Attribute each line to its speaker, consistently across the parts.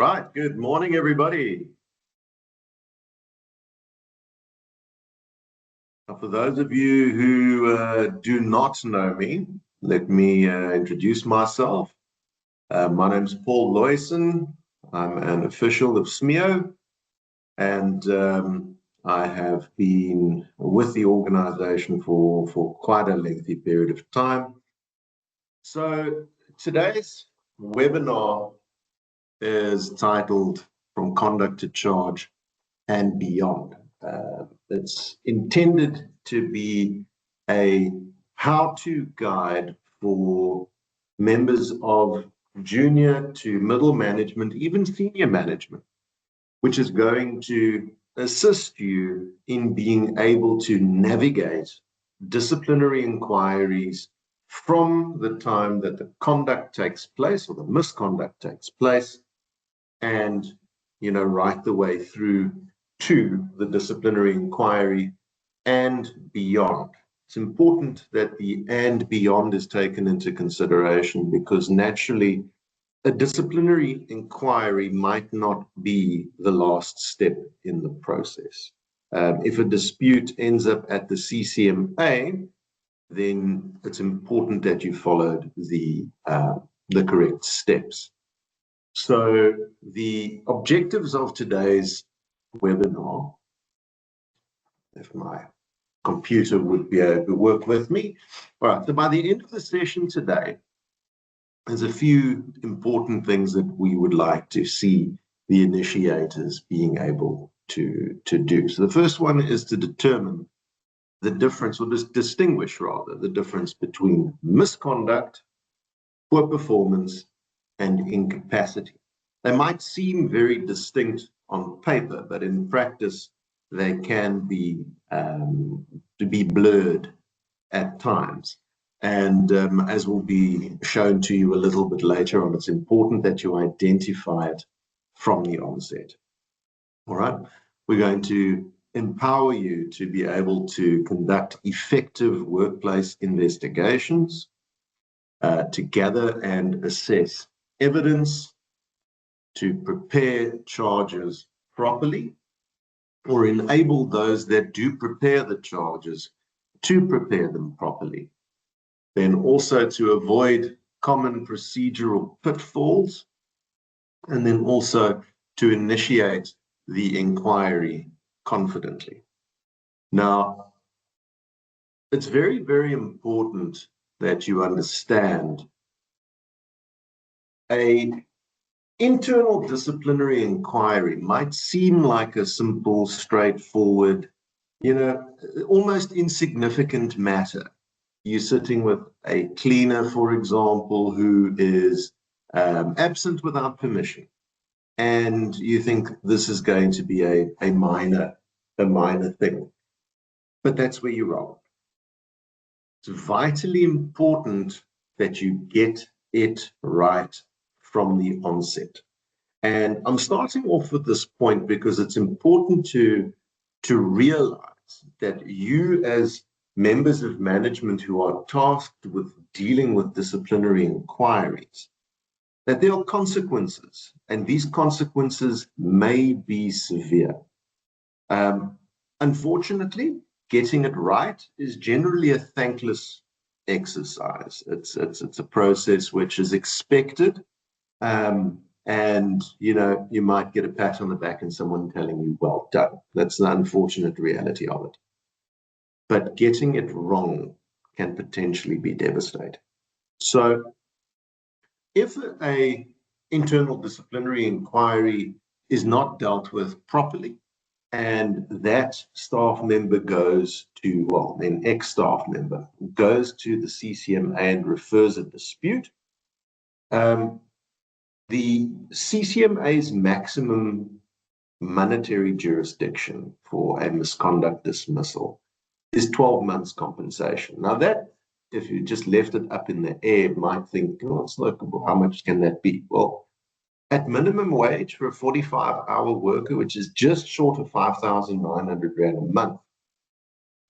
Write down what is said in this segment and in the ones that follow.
Speaker 1: Right, good morning, everybody. Now, for those of you who do not know me, let me introduce myself. My name's Paul Loyson. I'm an official of SMIEO, and I have been with the organization for quite a lengthy period of time. So today's webinar is titled From Conduct to Charge and Beyond. It's intended to be a how-to guide for members of junior to middle management, even senior management, which is going to assist you in being able to navigate disciplinary inquiries from the time that the conduct takes place or the misconduct takes place, and right the way through to the disciplinary inquiry and beyond. It's important that the and beyond is taken into consideration, because naturally a disciplinary inquiry might not be the last step in the process. If a dispute ends up at the CCMA, then it's important that you followed the correct steps. So the objectives of today's webinar, if my computer would be able to work with me. All right, so by the end of the session today, there's a few important things that we would like to see the initiators being able to do. So the first one is to determine the difference, or distinguish rather, the difference between misconduct, poor performance, and incapacity. They might seem very distinct on paper, but in practice, they can be to be blurred at times. And as will be shown to you a little bit later on, it's important that you identify it from the onset. All right, we're going to empower you to be able to conduct effective workplace investigations, to gather and assess evidence, to prepare charges properly, or enable those that do prepare the charges to prepare them properly. Then also to avoid common procedural pitfalls, and then also to initiate the inquiry confidently. Now, it's very, very important that you understand an internal disciplinary inquiry might seem like a simple, straightforward, almost insignificant matter. You're sitting with a cleaner, for example, who is absent without permission, and you think this is going to be a minor thing. But that's where you're wrong. It's vitally important that you get it right from the onset. And I'm starting off with this point because it's important to realize that you, as members of management who are tasked with dealing with disciplinary inquiries, that there are consequences, and these consequences may be severe. Unfortunately, getting it right is generally a thankless exercise. It's a process which is expected, and you might get a pat on the back and someone telling you, well done. That's the unfortunate reality of it. But getting it wrong can potentially be devastating. So if an internal disciplinary inquiry is not dealt with properly, and that staff member goes to, well, an ex-staff member goes to the CCMA and refers a dispute, the CCMA's maximum monetary jurisdiction for a misconduct dismissal is 12 months compensation. Now that, if you just left it up in the air, might think, oh, it's not, how much can that be? Well, at minimum wage for a 45-hour worker, which is just short of 5,900 Rand a month,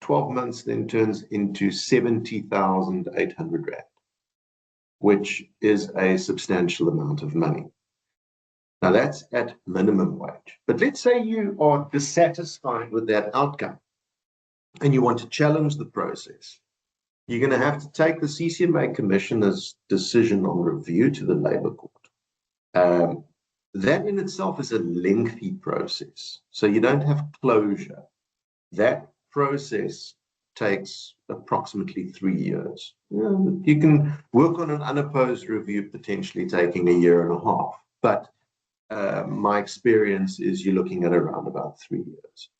Speaker 1: 12 months then turns into 70,800 Rand, which is a substantial amount of money. Now that's at minimum wage. But let's say you are dissatisfied with that outcome and you want to challenge the process. You're going to have to take the CCMA Commissioner's decision on review to the Labour Court. That in itself is a lengthy process. So you don't have closure. That process takes approximately 3 years. You can work on an unopposed review potentially taking a year and a half. But my experience is you're looking at around about 3 years.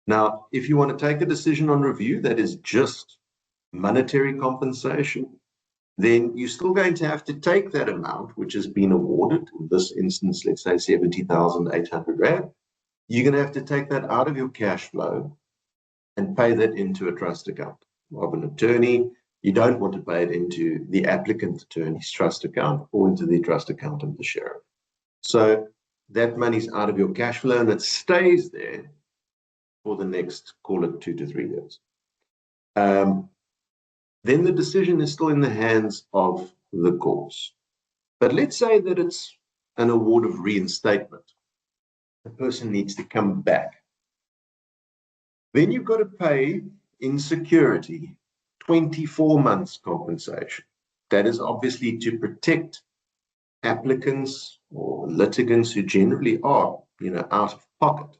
Speaker 1: Now, if you want to take a decision on review that is just monetary compensation, then you're still going to have to take that amount, which has been awarded, in this instance, let's say 70,800 Rand. You're going to have to take that out of your cash flow and pay that into a trust account of an attorney. You don't want to pay it into the applicant attorney's trust account or into the trust account of the sheriff. So that money's out of your cash flow and it stays there for the next, call it 2 to 3 years. Then the decision is still in the hands of the courts. But let's say that it's an award of reinstatement. The person needs to come back. Then you've got to pay in security 24 months compensation. That is obviously to protect applicants or litigants who generally are, out of pocket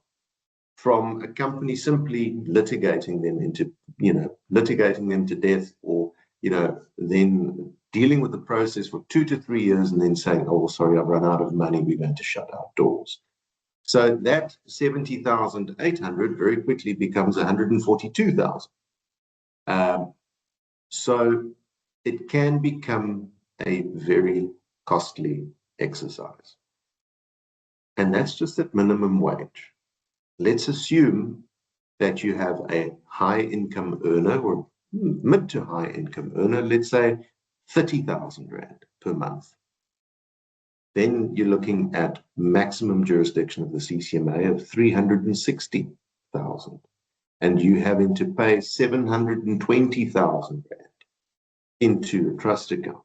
Speaker 1: from a company simply litigating them to death, or, then dealing with the process for 2 to 3 years and then saying, oh, sorry, I've run out of money, we're going to shut our doors. So that 70,800 very quickly becomes 142,000. So it can become a very costly exercise. And that's just at minimum wage. Let's assume that you have a high income earner or mid to high income earner, let's say 30,000 Rand per month. Then you're looking at maximum jurisdiction of the CCMA of 360,000. And you having to pay 720,000 Rand into a trust account.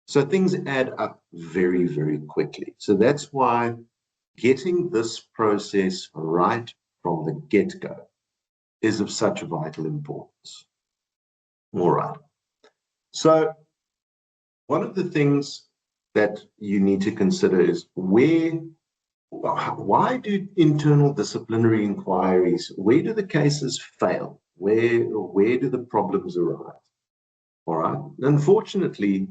Speaker 1: So things add up very, very quickly. So that's why getting this process right from the get-go is of such vital importance. All right. So one of the things that you need to consider is why do internal disciplinary inquiries, where do the cases fail? Where do the problems arise? All right. Unfortunately,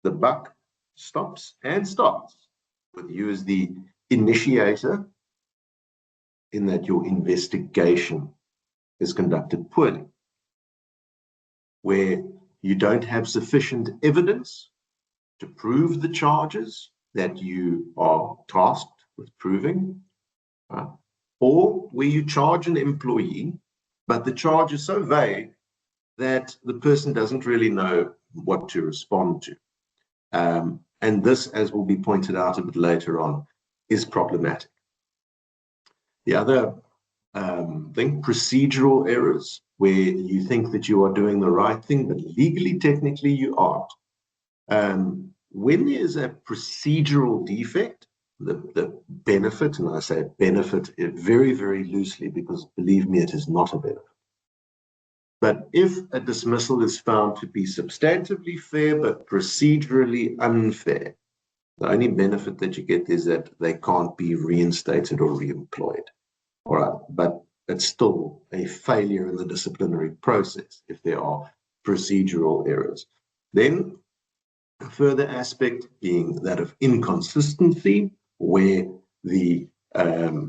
Speaker 1: the buck stops and starts with you as the initiator, in that your investigation is conducted poorly, where you don't have sufficient evidence to prove the charges that you are tasked with proving, or where you charge an employee, but the charge is so vague that the person doesn't really know what to respond to. And this, as will be pointed out a bit later on, is problematic. The other thing, procedural errors, where you think that you are doing the right thing, but legally, technically, you aren't. When there's a procedural defect, the benefit, and I say benefit very, very loosely, because believe me, it is not a benefit. But if a dismissal is found to be substantively fair, but procedurally unfair, the only benefit that you get is that they can't be reinstated or reemployed. All right, but it's still a failure in the disciplinary process if there are procedural errors. Then a further aspect being that of inconsistency, where the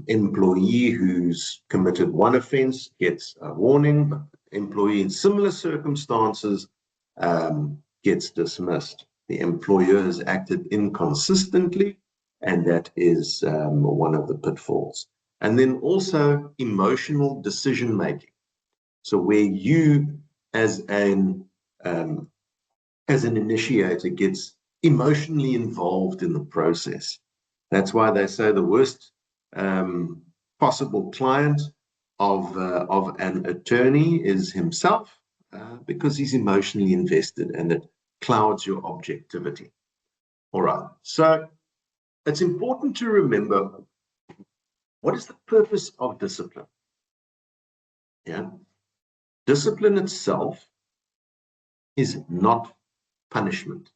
Speaker 1: employee who's committed one offense gets a warning, but the employee in similar circumstances gets dismissed. The employer has acted inconsistently, and that is one of the pitfalls. And then also emotional decision making. So where you, as an initiator, gets emotionally involved in the process. That's why they say the worst possible client of an attorney is himself, because he's emotionally invested, and it clouds your objectivity. All right. So it's important to remember, what is the purpose of discipline? Yeah, discipline itself is not punishment.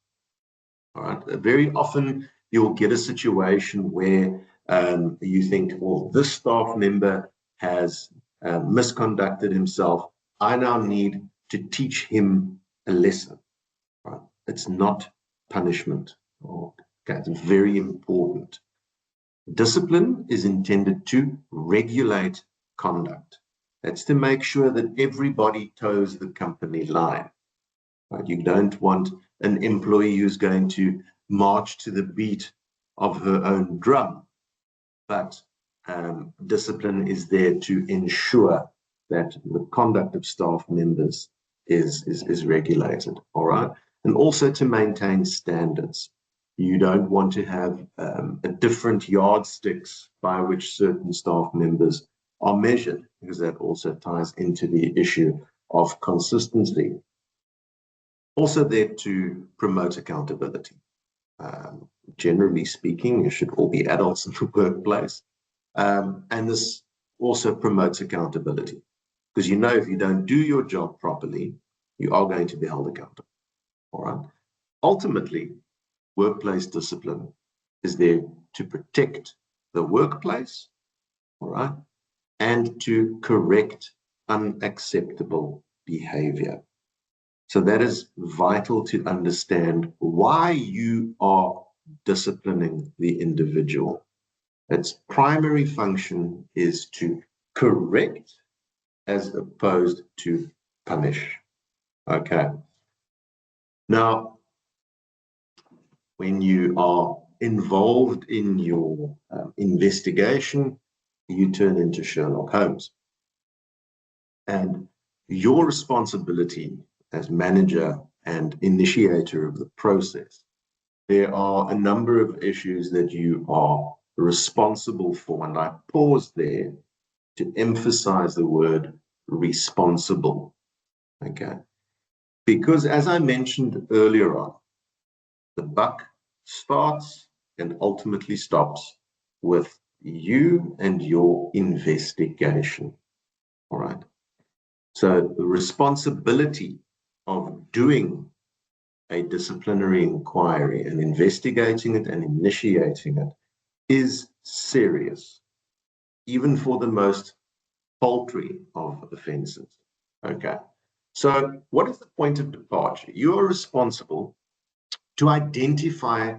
Speaker 1: All right. Very often you'll get a situation where you think, well, this staff member has misconducted himself. I now need to teach him a lesson. Right? It's not punishment. Okay, it's very important. Discipline is intended to regulate conduct. That's to make sure that everybody toes the company line. Right? You don't want an employee who's going to march to the beat of her own drum, but discipline is there to ensure that the conduct of staff members is regulated, all right? And also to maintain standards. You don't want to have a different yardsticks by which certain staff members are measured, because that also ties into the issue of consistency. Also there to promote accountability. Generally speaking, you should all be adults in the workplace. And this also promotes accountability, because you know if you don't do your job properly, you are going to be held accountable. All right. Ultimately, workplace discipline is there to protect the workplace, all right, and to correct unacceptable behavior. So that is vital to understand why you are disciplining the individual. Its primary function is to correct as opposed to punish. Okay. Now, when you are involved in your investigation, you turn into Sherlock Holmes. And your responsibility as manager and initiator of the process, there are a number of issues that you are responsible for. And I pause there to emphasize the word responsible. Okay. Because as I mentioned earlier on, the buck starts and ultimately stops with you and your investigation. All right. So the responsibility of doing a disciplinary inquiry and investigating it and initiating it is serious, even for the most paltry of offenses. Okay. So what is the point of departure? You are responsible to identify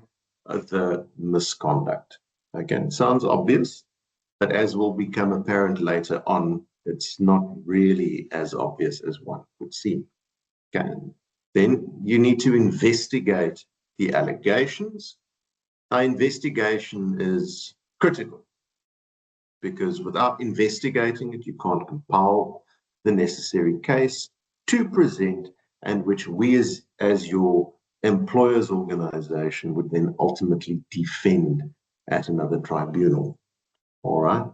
Speaker 1: the misconduct. Again, it sounds obvious, but as will become apparent later on, it's not really as obvious as one would seem. Okay. Then you need to investigate the allegations. Our investigation is critical, because without investigating it, you can't compile the necessary case to present, and which we as your employer's organization would then ultimately defend at another tribunal. All right.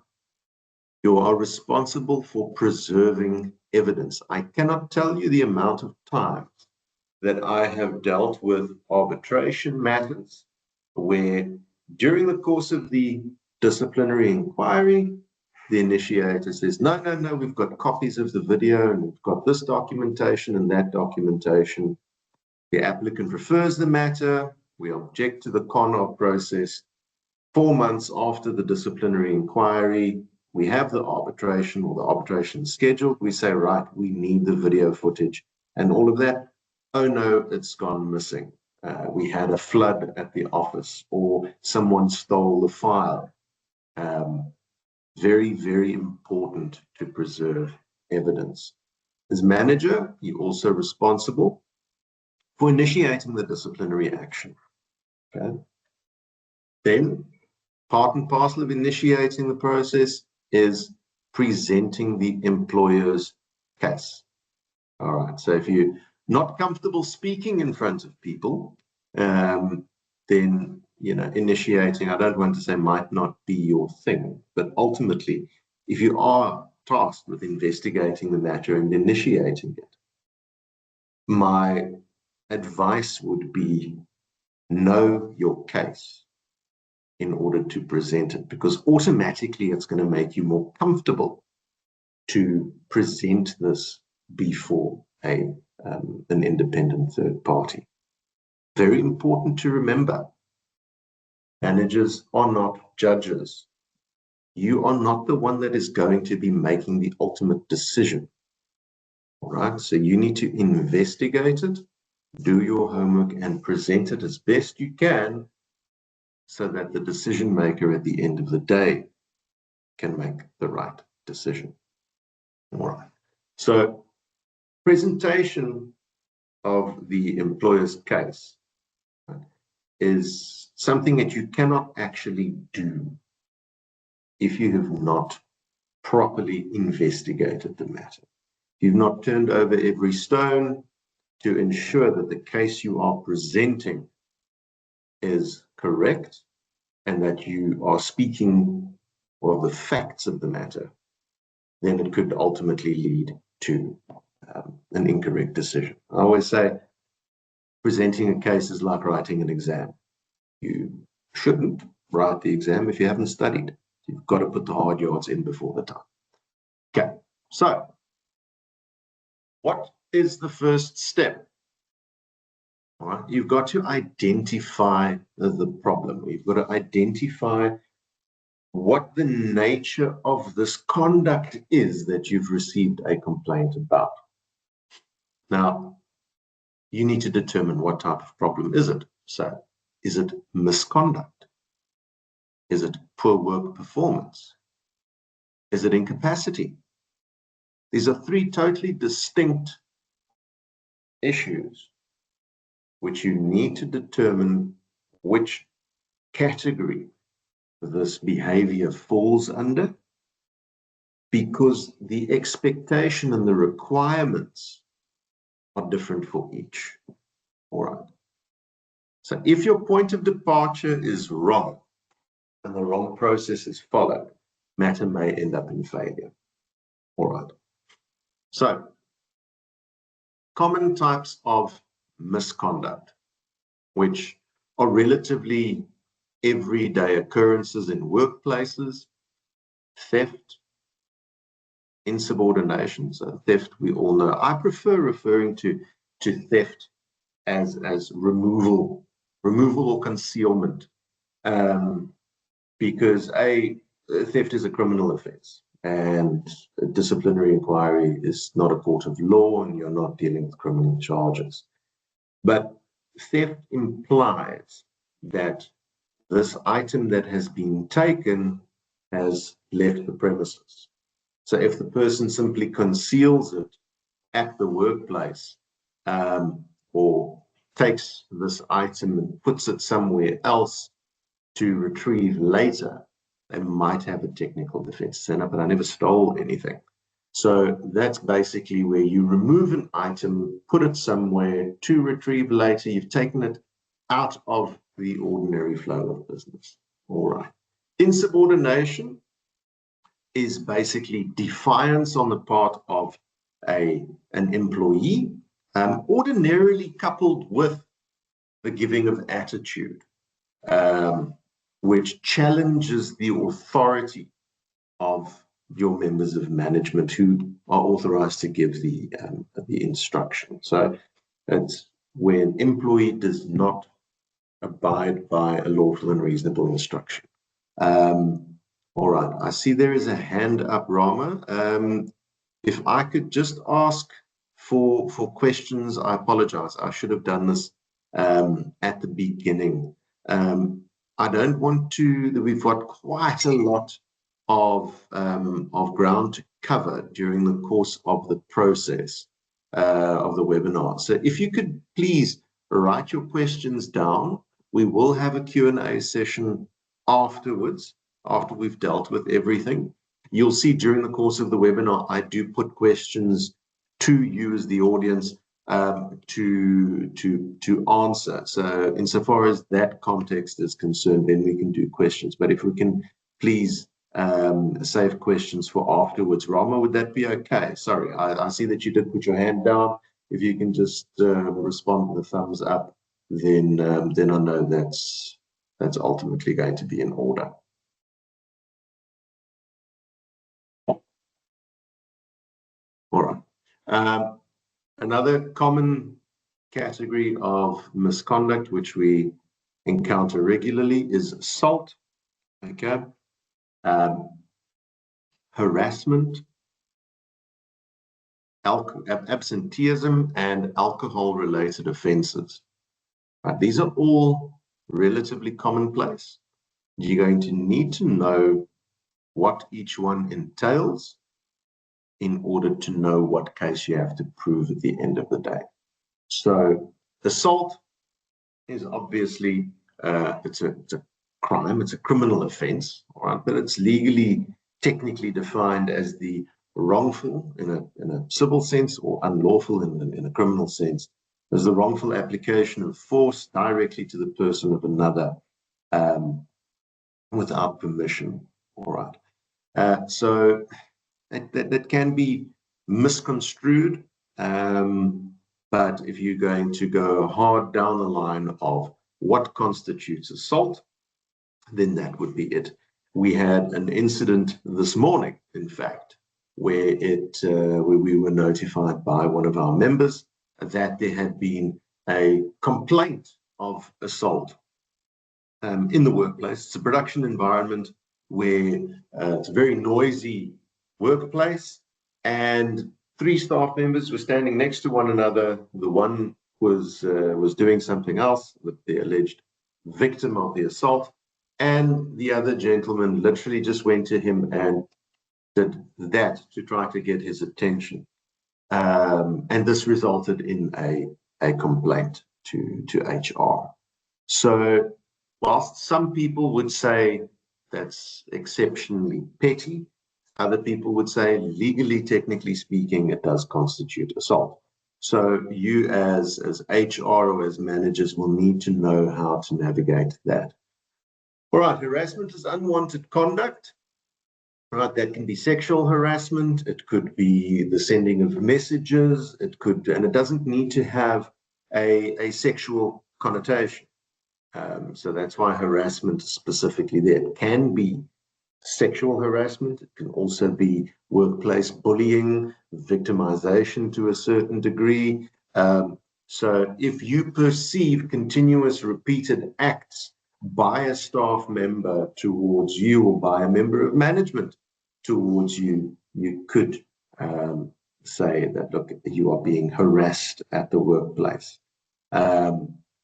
Speaker 1: You are responsible for preserving evidence. I cannot tell you the amount of times that I have dealt with arbitration matters where during the course of the disciplinary inquiry, the initiator says, no, we've got copies of the video and we've got this documentation and that documentation. The applicant refers the matter. We object to the CONOP process. 4 months after the disciplinary inquiry, we have the arbitration, or the arbitration scheduled. We say, right, we need the video footage and all of that. Oh no, it's gone missing. We had a flood at the office, or someone stole the file. Very, very important to preserve evidence. As manager, you're also responsible for initiating the disciplinary action. Okay. Then, part and parcel of initiating the process is presenting the employer's case. All right. So if you're not comfortable speaking in front of people, then initiating, I don't want to say might not be your thing, but ultimately, if you are tasked with investigating the matter and initiating it, my advice would be know your case. in order to present it, because automatically it's going to make you more comfortable to present this before an independent third party. Very important to remember, managers are not judges. You are not the one that is going to be making the ultimate decision. All right, so you need to investigate it, do your homework, and present it as best you can so that the decision maker at the end of the day can make the right decision. All right, so presentation of the employer's case is something that you cannot actually do if you have not properly investigated the matter. You've not turned over every stone to ensure that the case you are presenting is correct and that you are speaking of the facts of the matter, then it could ultimately lead to an incorrect decision. I always say presenting a case is like writing an exam. You shouldn't write the exam if you haven't studied. You've got to put the hard yards in before the time. Okay, so what is the first step? All right, you've got to identify the problem. You've got to identify what the nature of this conduct is that you've received a complaint about. Now, you need to determine what type of problem is it. So, is it misconduct? Is it poor work performance? Is it incapacity? These are three totally distinct issues which you need to determine which category this behavior falls under, because the expectation and the requirements are different for each. All right. So if your point of departure is wrong and the wrong process is followed, matter may end up in failure. All right. So common types of misconduct, which are relatively everyday occurrences in workplaces: theft, insubordination. So theft, we all know. I prefer referring to theft as removal or concealment, because theft is a criminal offense, and a disciplinary inquiry is not a court of law, and you're not dealing with criminal charges. But theft implies that this item that has been taken has left the premises. So if the person simply conceals it at the workplace, or takes this item and puts it somewhere else to retrieve later, they might have a technical defense set up, but I never stole anything. So that's basically where you remove an item, put it somewhere to retrieve later. You've taken it out of the ordinary flow of business. All right. Insubordination is basically defiance on the part of an employee, ordinarily coupled with the giving of attitude, which challenges the authority of your members of management who are authorized to give the instruction. So it's when an employee does not abide by a lawful and reasonable instruction. All right, I see there is a hand up, Rama. If I could just ask for questions, I apologize. I should have done this at the beginning. I don't want to, we've got quite a lot of ground to cover during the course of the process of the webinar. So if you could please write your questions down. We will have a Q&A session afterwards, after we've dealt with everything. You'll see during the course of the webinar, I do put questions to you as the audience to answer. So insofar as that context is concerned, then we can do questions. But if we can please save questions for afterwards. Rama, would that be okay? Sorry, I see that you did put your hand down. If you can just respond with a thumbs up, then I know that's that's ultimately going to be in order. All right. Another common category of misconduct which we encounter regularly is assault. Okay. Harassment, absenteeism, and alcohol-related offences. Right? These are all relatively commonplace. You're going to need to know what each one entails in order to know what case you have to prove at the end of the day. So assault is obviously it's a crime, it's a criminal offence, all right, but it's legally technically defined as the wrongful in a civil sense or unlawful in a criminal sense, as the wrongful application of force directly to the person of another without permission. All right. So that can be misconstrued, but if you're going to go hard down the line of what constitutes assault, then that would be it. We had an incident this morning, in fact, where we were notified by one of our members that there had been a complaint of assault in the workplace. It's a production environment where it's a very noisy workplace, and 3 staff members were standing next to one another. The one was doing something else with the alleged victim of the assault, and the other gentleman literally just went to him and did that to try to get his attention. And this resulted in a complaint to HR. So whilst some people would say that's exceptionally petty, other people would say legally, technically speaking, it does constitute assault. So you as HR or as managers will need to know how to navigate that. All right, harassment is unwanted conduct. Right, that can be sexual harassment. It could be the sending of messages. It could, and it doesn't need to have a sexual connotation. So that's why harassment is specifically there. It can be sexual harassment. It can also be workplace bullying, victimization to a certain degree. So if you perceive continuous repeated acts by a staff member towards you or by a member of management towards you, you could say that, look, you are being harassed at the workplace.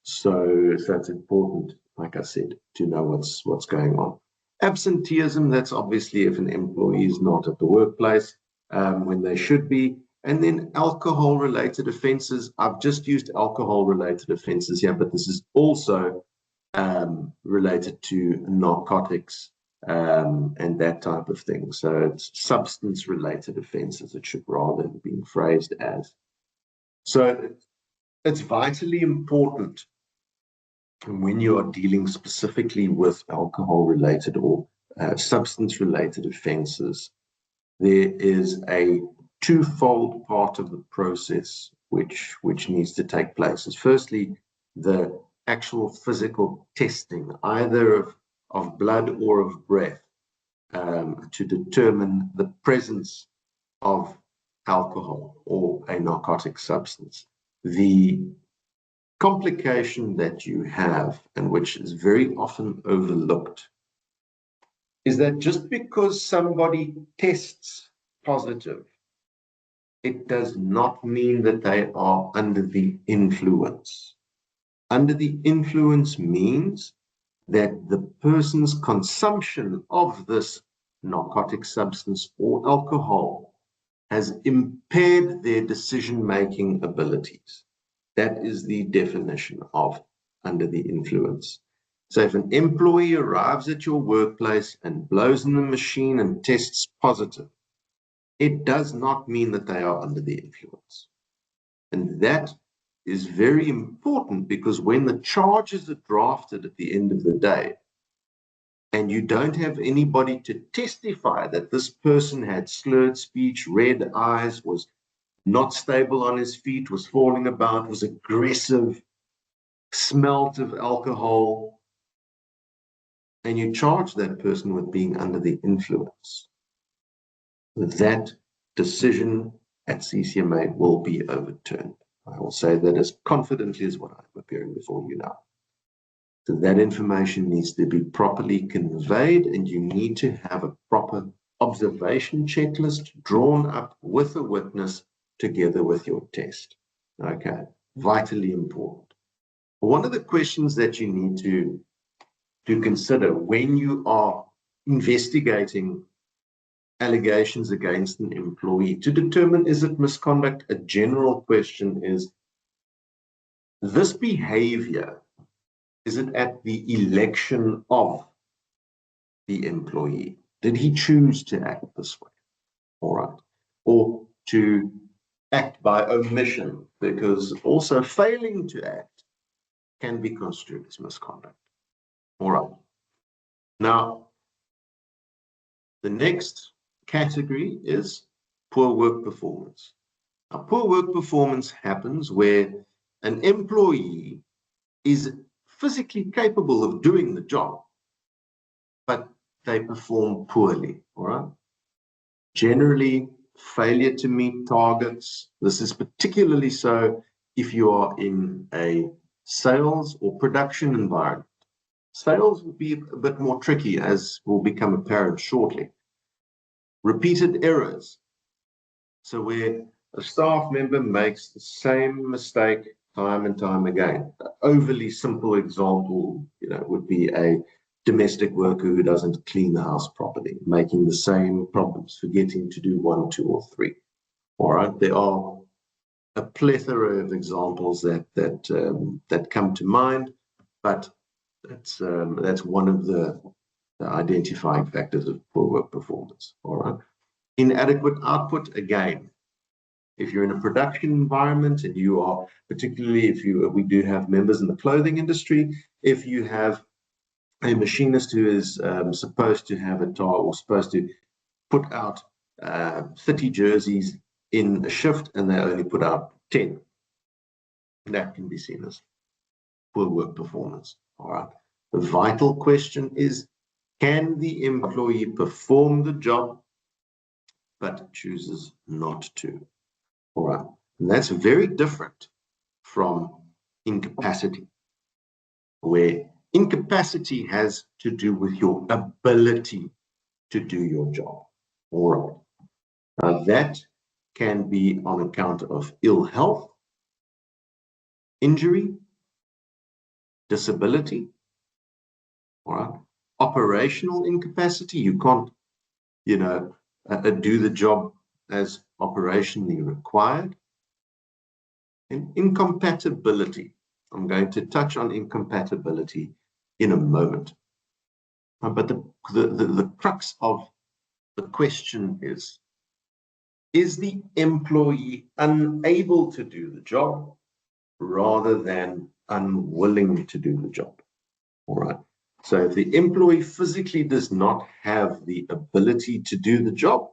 Speaker 1: So it's important, like I said, to know what's going on. Absenteeism, that's obviously if an employee is not at the workplace when they should be. And then alcohol-related offences. I've just used alcohol-related offences here, but this is also related to narcotics and that type of thing. So it's substance-related offences, it should rather be phrased as. So it's vitally important when you are dealing specifically with alcohol-related or substance-related offences. There is a twofold part of the process which needs to take place. Is firstly the actual physical testing, either of blood or of breath, to determine the presence of alcohol or a narcotic substance. The complication that you have, and which is very often overlooked, is that just because somebody tests positive, it does not mean that they are under the influence. Under the influence means that the person's consumption of this narcotic substance or alcohol has impaired their decision-making abilities. That is the definition of under the influence. So if an employee arrives at your workplace and blows in the machine and tests positive, it does not mean that they are under the influence. And that is very important, because when the charges are drafted at the end of the day, and you don't have anybody to testify that this person had slurred speech, red eyes, was not stable on his feet, was falling about, was aggressive, smelt of alcohol, and you charge that person with being under the influence, that decision at CCMA will be overturned. I will say that as confidently as what I'm appearing before you now. So that information needs to be properly conveyed, and you need to have a proper observation checklist drawn up with a witness together with your test. Okay, vitally important. One of the questions that you need to consider when you are investigating allegations against an employee to determine is it misconduct, a general question is, this behavior, is it at the election of the employee? Did he choose to act this way? All right. Or to act by omission, because also failing to act can be construed as misconduct. All right. Now, the next category is poor work performance. Now, poor work performance happens where an employee is physically capable of doing the job, but they perform poorly, all right? Generally, failure to meet targets. This is particularly so if you are in a sales or production environment. Sales will be a bit more tricky, as will become apparent shortly. Repeated errors. So where a staff member makes the same mistake time and time again. An overly simple example, would be a domestic worker who doesn't clean the house properly, making the same problems, forgetting to do 1, 2, or 3. All right, there are a plethora of examples that come to mind, but that's one of the identifying factors of poor work performance. All right, inadequate output, again. If you're in a production environment and you are, particularly if we do have members in the clothing industry, if you have a machinist who is supposed to have a task or supposed to put out 30 jerseys in a shift and they only put out 10, that can be seen as poor work performance. All right. The vital question is, can the employee perform the job but chooses not to? All right. And that's very different from incapacity, where incapacity has to do with your ability to do your job. All right. Now, that can be on account of ill health, injury, disability, all right, operational incapacity. You can't, do the job as operationally required. And incompatibility. I'm going to touch on incompatibility in a moment. But the crux of the question is the employee unable to do the job rather than unwilling to do the job? All right. So if the employee physically does not have the ability to do the job,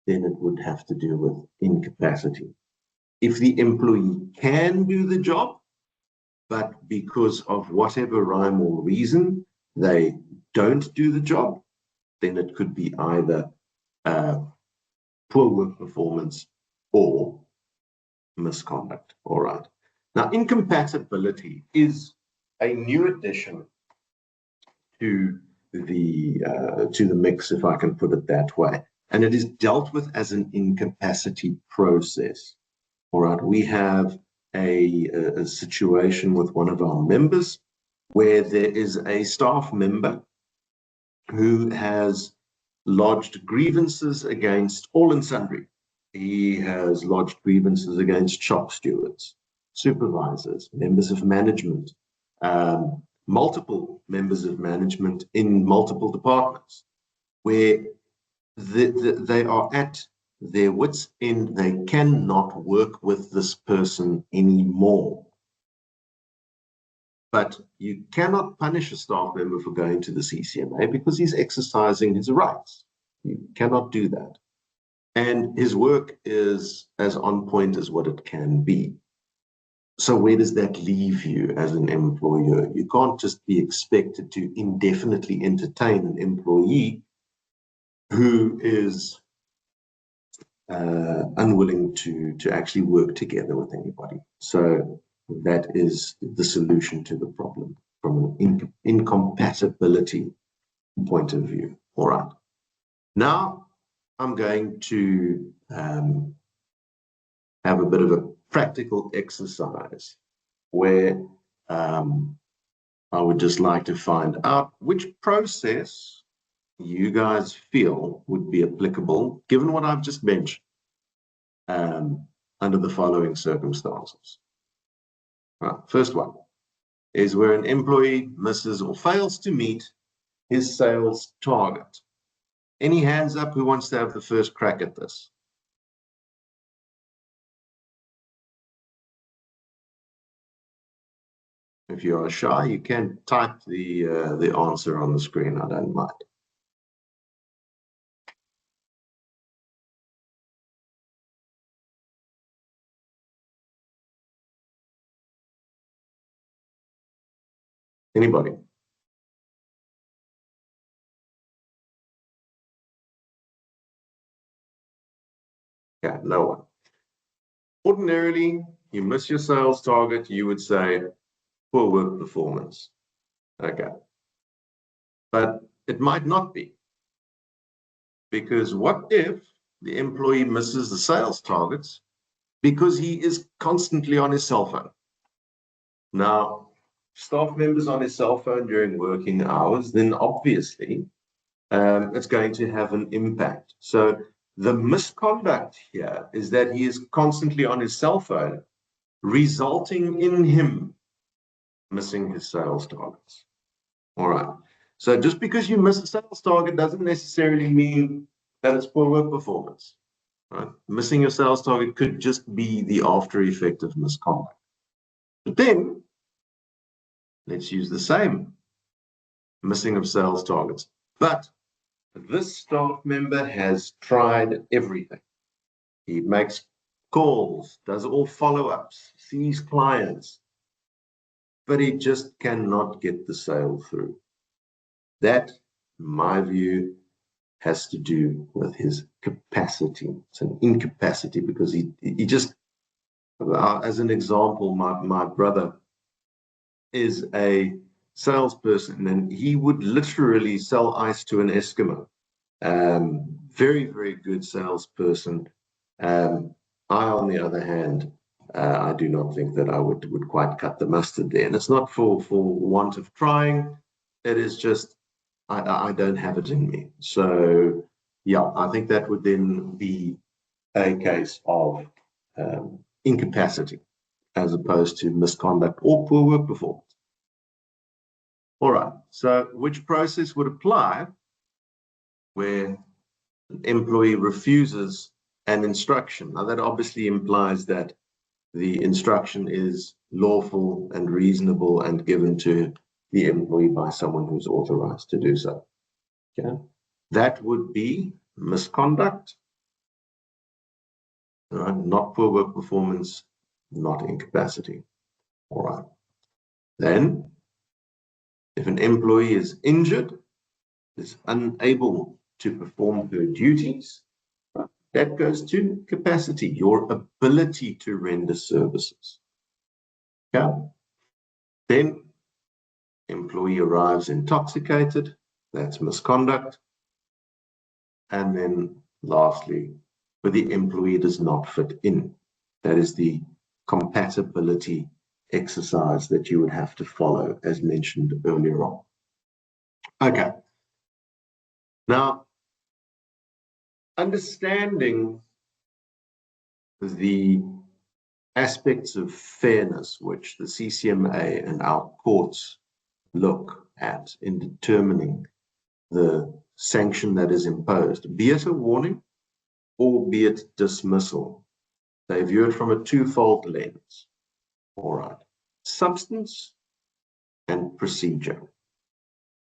Speaker 1: then it would have to do with incapacity. If the employee can do the job, but because of whatever rhyme or reason, they don't do the job, then it could be either poor work performance or misconduct. All right. Now, incompatibility is a new addition to the mix, if I can put it that way, and it is dealt with as an incapacity process. All right. We have a situation with one of our members where there is a staff member who has lodged grievances against all and sundry. He has lodged grievances against shop stewards, supervisors, members of management, multiple members of management in multiple departments, where they are at their wits' end. They cannot work with this person anymore. But you cannot punish a staff member for going to the CCMA because he's exercising his rights. You cannot do that. And his work is as on point as what it can be. So where does that leave you as an employer? You can't just be expected to indefinitely entertain an employee who is unwilling to actually work together with anybody. So that is the solution to the problem from an incompatibility point of view. All right. Now I'm going to have a bit of a practical exercise where I would just like to find out which process you guys feel would be applicable, given what I've just mentioned, under the following circumstances. Right, first one is where an employee misses or fails to meet his sales target. Any hands up who wants to have the first crack at this? If you are shy, you can type the answer on the screen. I don't mind. Anybody? Yeah, no one. Ordinarily, you miss your sales target, you would say poor work performance. Okay. But it might not be. Because what if the employee misses the sales targets because he is constantly on his cell phone? Now, staff members on his cell phone during working hours, then obviously it's going to have an impact. So the misconduct here is that he is constantly on his cell phone, resulting in him missing his sales targets. All right. So just because you miss a sales target doesn't necessarily mean that it's poor work performance. Right? Missing your sales target could just be the after effect of misconduct. But then let's use the same missing of sales targets. But this staff member has tried everything. He makes calls, does all follow-ups, sees clients, but he just cannot get the sale through. That, in my view, has to do with his capacity. It's an incapacity because he just, as an example, my brother is a salesperson and he would literally sell ice to an Eskimo. Very, very good salesperson. I, on the other hand, I do not think that I would quite cut the mustard there. And it's not for want of trying. It is just, I don't have it in me. So, yeah, I think that would then be a case of incapacity as opposed to misconduct or poor work performance. All right, so which process would apply where an employee refuses an instruction? Now, that obviously implies that the instruction is lawful and reasonable and given to the employee by someone who's authorized to do so. Okay? That would be misconduct, right? Not poor work performance, not incapacity. All right. Then, if an employee is injured, is unable to perform her duties, that goes to capacity, your ability to render services. Okay? Then, employee arrives intoxicated, that's misconduct. And then lastly, where the employee does not fit in, that is the compatibility exercise that you would have to follow as mentioned earlier on. Okay. Now, understanding the aspects of fairness which the CCMA and our courts look at in determining the sanction that is imposed, be it a warning or be it dismissal. They view it from a twofold lens. All right. Substance and procedure.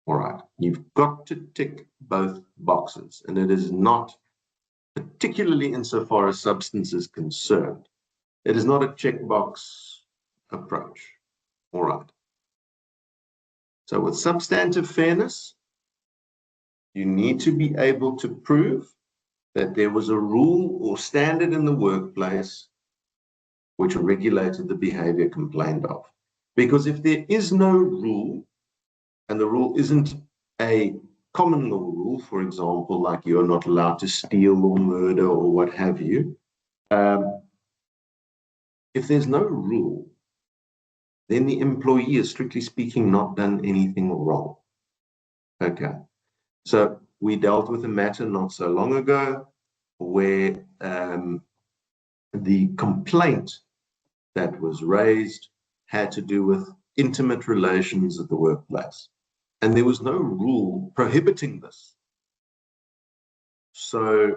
Speaker 1: All right. You've got to tick both boxes, and it is not, particularly insofar as substance is concerned, it is not a checkbox approach. All right. So with substantive fairness, you need to be able to prove that there was a rule or standard in the workplace which regulated the behavior complained of. Because if there is no rule, and the rule isn't a common law rule, for example, like you're not allowed to steal or murder or what have you, if there's no rule, then the employee is strictly speaking not done anything wrong. Okay, so we dealt with a matter not so long ago where the complaint that was raised had to do with intimate relations at the workplace. And there was no rule prohibiting this. So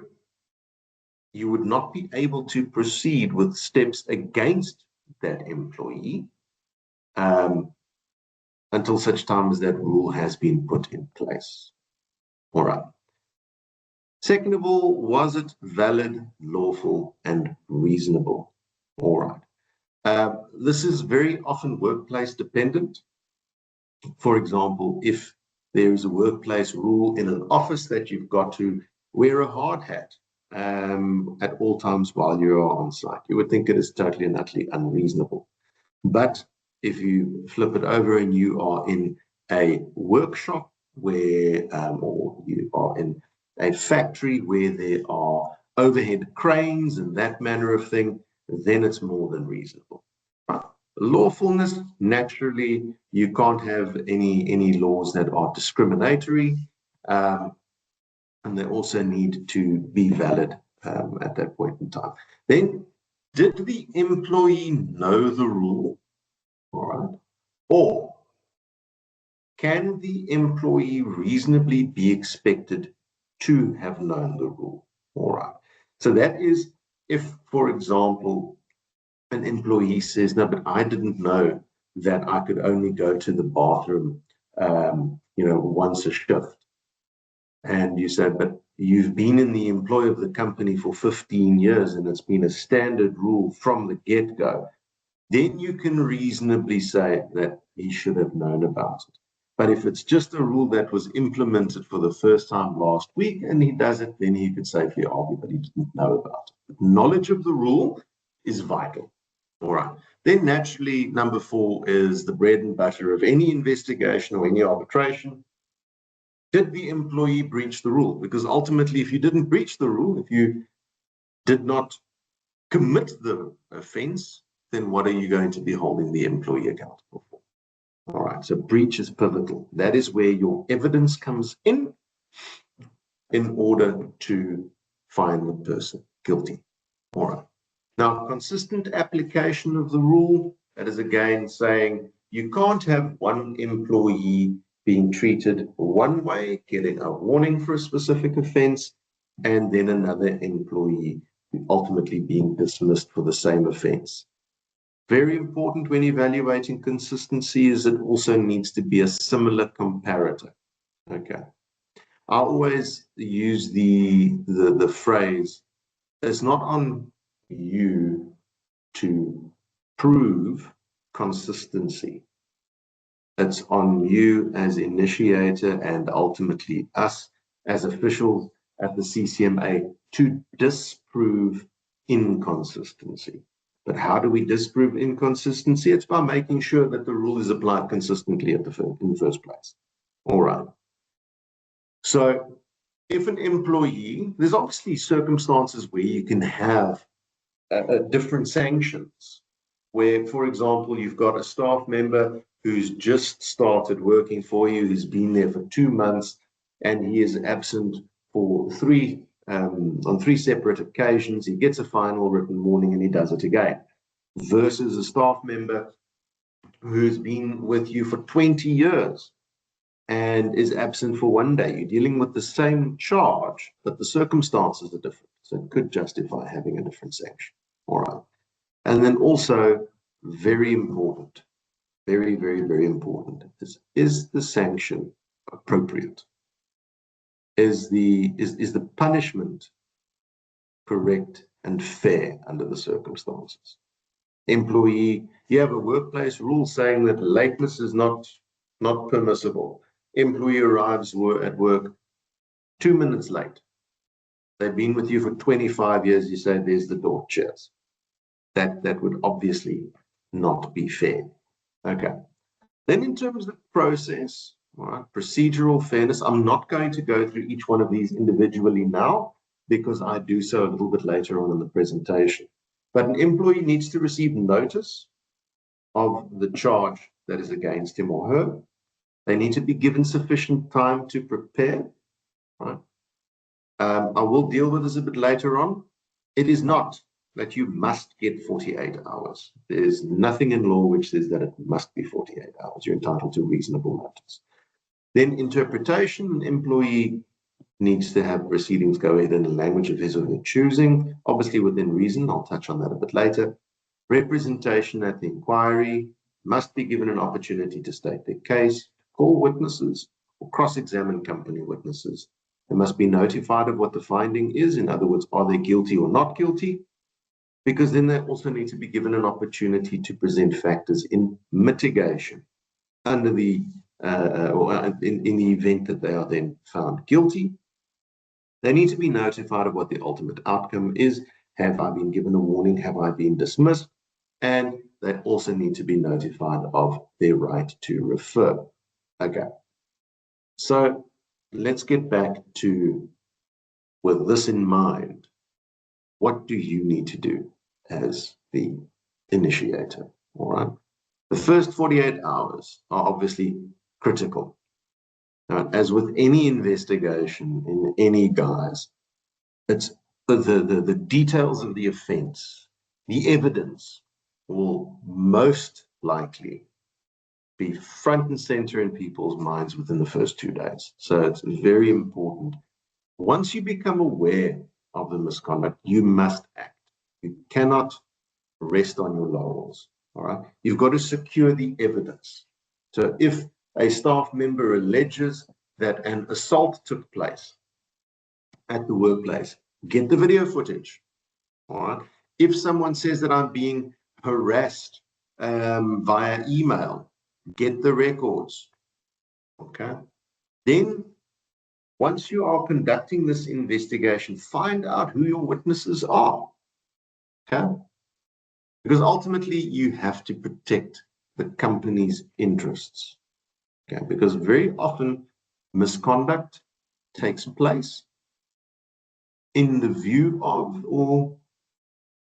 Speaker 1: you would not be able to proceed with steps against that employee until such time as that rule has been put in place. All right. Second of all, was it valid, lawful, and reasonable? All right. This is very often workplace dependent. For example, if there is a workplace rule in an office that you've got to wear a hard hat at all times while you are on site, you would think it is totally and utterly unreasonable. But if you flip it over and you are in a workshop where, or you are in a factory where there are overhead cranes and that manner of thing, then it's more than reasonable. Lawfulness, naturally, you can't have any laws that are discriminatory, and they also need to be valid at that point in time. Then, did the employee know the rule? All right. Or can the employee reasonably be expected to have known the rule? All right. So that is if, for example, an employee says, no, but I didn't know that I could only go to the bathroom, once a shift. And you said, but you've been in the employ of the company for 15 years and it's been a standard rule from the get-go. Then you can reasonably say that he should have known about it. But if it's just a rule that was implemented for the first time last week and he does it, then he could safely argue that he didn't know about it. But knowledge of the rule is vital. All right. Then naturally, number 4 is the bread and butter of any investigation or any arbitration. Did the employee breach the rule? Because ultimately, if you didn't breach the rule, if you did not commit the offense, then what are you going to be holding the employee accountable for? All right, so breach is pivotal. That is where your evidence comes in order to find the person guilty. All right. Now, consistent application of the rule, that is again saying you can't have one employee being treated one way, getting a warning for a specific offense, and then another employee ultimately being dismissed for the same offense. Very important when evaluating consistency is it also needs to be a similar comparator. Okay. I always use the phrase, it's not on you to prove consistency. It's on you as initiator and ultimately us as officials at the CCMA to disprove inconsistency. But how do we disprove inconsistency? It's by making sure that the rule is applied consistently in the first place. All right. So if an employee, there's obviously circumstances where you can have different sanctions, where, for example, you've got a staff member who's just started working for you, who's been there for 2 months, and he is absent for on 3 separate occasions. He gets a final written warning and he does it again, versus a staff member who's been with you for 20 years and is absent for 1 day. You're dealing with the same charge, but the circumstances are different. So it could justify having a different sanction. All right. And then also, very important, very, very, very important, is the sanction appropriate? Is the punishment correct and fair under the circumstances? Employee You have a workplace rule saying that lateness is not permissible. Employee arrives at work 2 minutes late. They've been with you for 25 years. You say, there's the door, cheers. That would obviously not be fair. Okay. Then in terms of process, all right, procedural fairness, I'm not going to go through each one of these individually now because I do so a little bit later on in the presentation. But an employee needs to receive notice of the charge that is against him or her. They need to be given sufficient time to prepare. Right? I will deal with this a bit later on. It is not that you must get 48 hours. There's nothing in law which says that it must be 48 hours. You're entitled to reasonable notice. Then interpretation, an employee needs to have proceedings go ahead in the language of his or her choosing, obviously within reason. I'll touch on that a bit later. Representation at the inquiry must be given an opportunity to state their case, call witnesses, or cross-examine company witnesses. They must be notified of what the finding is. In other words, are they guilty or not guilty? Because then they also need to be given an opportunity to present factors in mitigation under the or in the event that they are then found guilty. They need to be notified of what the ultimate outcome is. Have I been given a warning? Have I been dismissed? And they also need to be notified of their right to refer. Okay. So let's get back to, with this in mind, what do you need to do as the initiator? All right. The first 48 hours are obviously critical. As with any investigation in any guise, it's the details of the offense, the evidence will most likely be front and center in people's minds within the first 2 days. So it's very important. Once you become aware of the misconduct, you must act. You cannot rest on your laurels. All right. You've got to secure the evidence. So if a staff member alleges that an assault took place at the workplace, get the video footage. All right. If someone says that I'm being harassed via email, get the records. Okay. Then, once you are conducting this investigation, find out who your witnesses are. Okay. Because ultimately, you have to protect the company's interests. Okay. Because very often, misconduct takes place in the view of or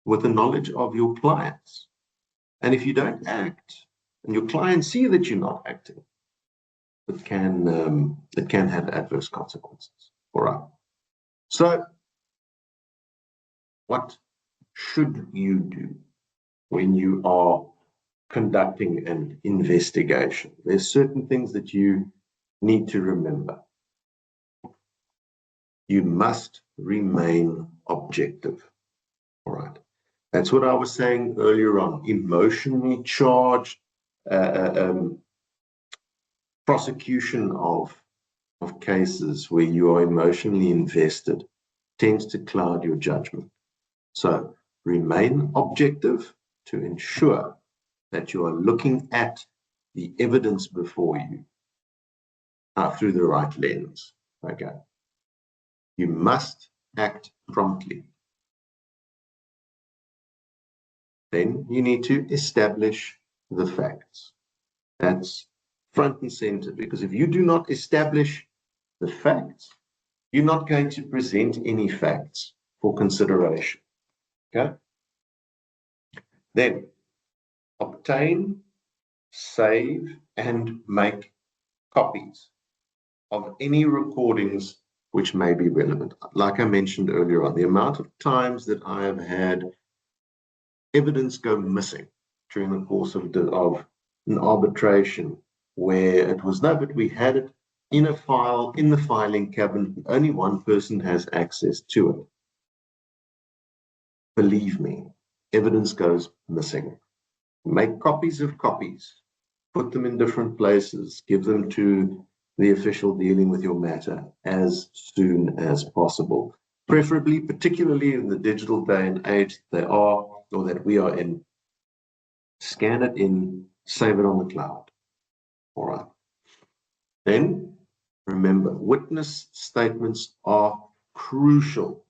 Speaker 1: with the knowledge of your clients. And if you don't act and your clients see that you're not acting, it can have adverse consequences. All right. So what should you do when you are conducting an investigation? There's certain things that you need to remember. You must remain objective. All right. That's what I was saying earlier on. Emotionally charged prosecution of cases where you are emotionally invested tends to cloud your judgment. So remain objective to ensure that you are looking at the evidence before you through the right lens. Okay. You must act promptly. Then you need to establish the facts. That's front and center, because if you do not establish the facts, you're not going to present any facts for consideration. Okay? Then obtain, save, and make copies of any recordings which may be relevant. Like I mentioned earlier on, the amount of times that I have had evidence go missing during the course of an arbitration where it was, no, but we had it in a file, in the filing cabinet, only one person has access to it. Believe me, evidence goes missing. Make copies of copies, put them in different places, give them to the official dealing with your matter as soon as possible. Preferably, particularly in the digital day and age that we are in, scan it in, save it on the cloud. All right. Then remember, witness statements are crucial.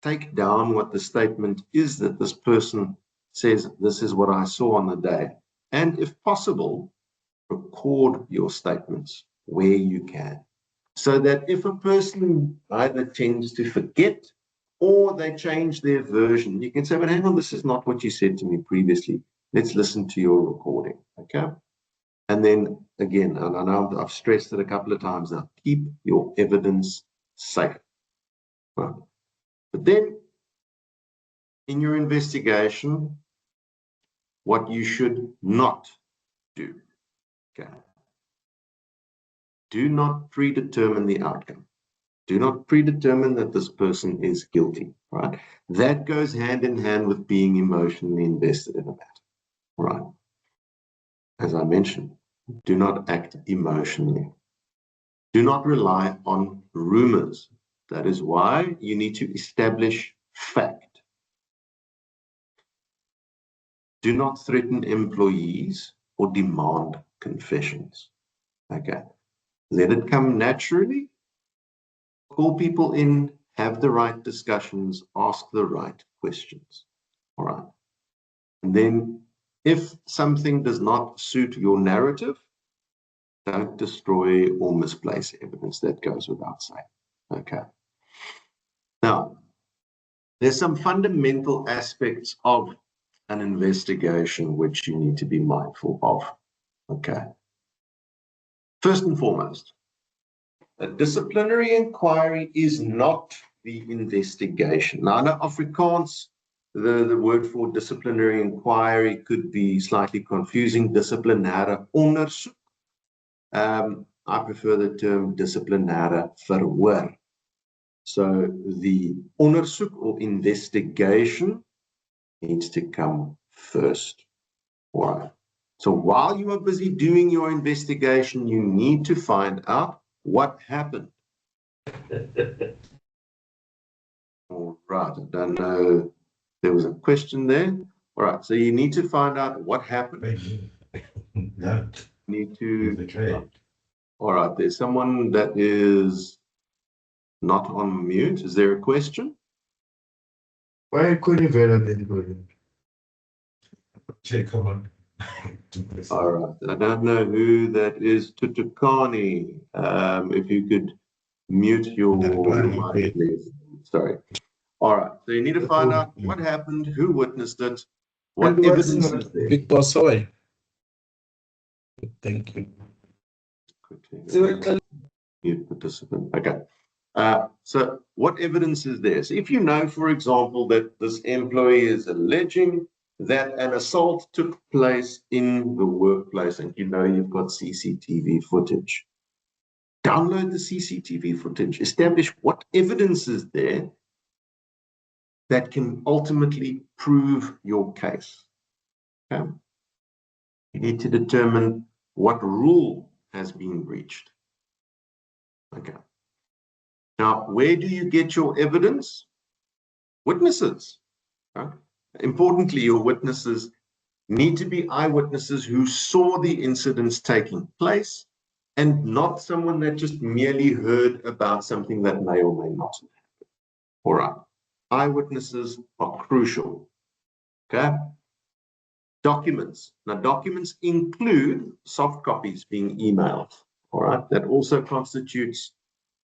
Speaker 1: Take down what the statement is that this person says, this is what I saw on the day. And if possible, record your statements where you can. So that if a person either tends to forget or they change their version, you can say, but hang on, this is not what you said to me previously. Let's listen to your recording, okay? And then again, and I know I've stressed it a couple of times now, keep your evidence safe. Right? But then in your investigation, what you should not do, okay? Do not predetermine the outcome. Do not predetermine that this person is guilty, right? That goes hand in hand with being emotionally invested in a matter, right? As I mentioned, do not act emotionally. Do not rely on rumors. That is why you need to establish fact. Do not threaten employees or demand confessions. Okay. Let it come naturally. Call people in, have the right discussions, ask the right questions. All right. And then if something does not suit your narrative, don't destroy or misplace evidence. That goes without saying. Okay. Now, there's some fundamental aspects of an investigation which you need to be mindful of. Okay. First and foremost, a disciplinary inquiry is not the investigation. Now, in Afrikaans, the word for disciplinary inquiry could be slightly confusing, disciplinêre ondersoek. I prefer the term disciplinêre verhoor. So the ondersoek or investigation needs to come first. All right. So while you are busy doing your investigation, you need to find out what happened. All right. I don't know. There was a question there. All right. So you need to find out what happened.
Speaker 2: No.
Speaker 1: Need to. All right. There's someone that is not on mute. Is there a question?
Speaker 2: Why couldn't you check on?
Speaker 1: All right. I don't know who that is. Tutukani. If you could mute your mic, please. Sorry. All right. So you need to find out what happened, who witnessed it, what evidence is there.
Speaker 3: Victor, sorry. Thank you.
Speaker 1: Mute participant. Okay. So what evidence is there? So if you know, for example, that this employee is alleging that an assault took place in the workplace and you know you've got CCTV footage, download the CCTV footage, establish what evidence is there that can ultimately prove your case. Okay? You need to determine what rule has been breached. Okay. Now, where do you get your evidence? Witnesses. Okay? Importantly, your witnesses need to be eyewitnesses who saw the incidents taking place and not someone that just merely heard about something that may or may not have happened. All right. Eyewitnesses are crucial. Okay. Documents. Now, documents include soft copies being emailed. All right. That also constitutes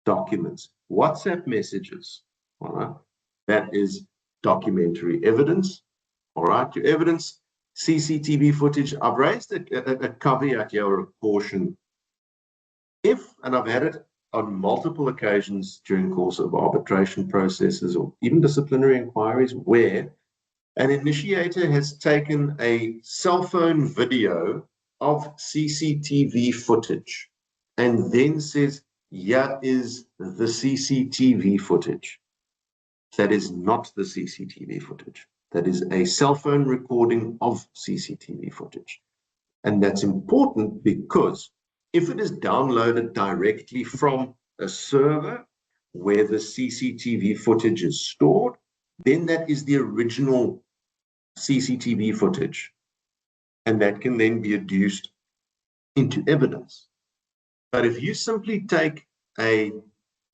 Speaker 1: documents. WhatsApp messages. All right. That is documentary evidence. All right. Your evidence, CCTV footage. I've raised a caveat here or a caution. If, and I've had it on multiple occasions during the course of arbitration processes or even disciplinary inquiries, where an initiator has taken a cell phone video of CCTV footage and then says, here is the CCTV footage. That is not the CCTV footage. That is a cell phone recording of CCTV footage. And that's important because if it is downloaded directly from a server where the CCTV footage is stored, then that is the original CCTV footage. and that can then be adduced into evidence. But if you simply take a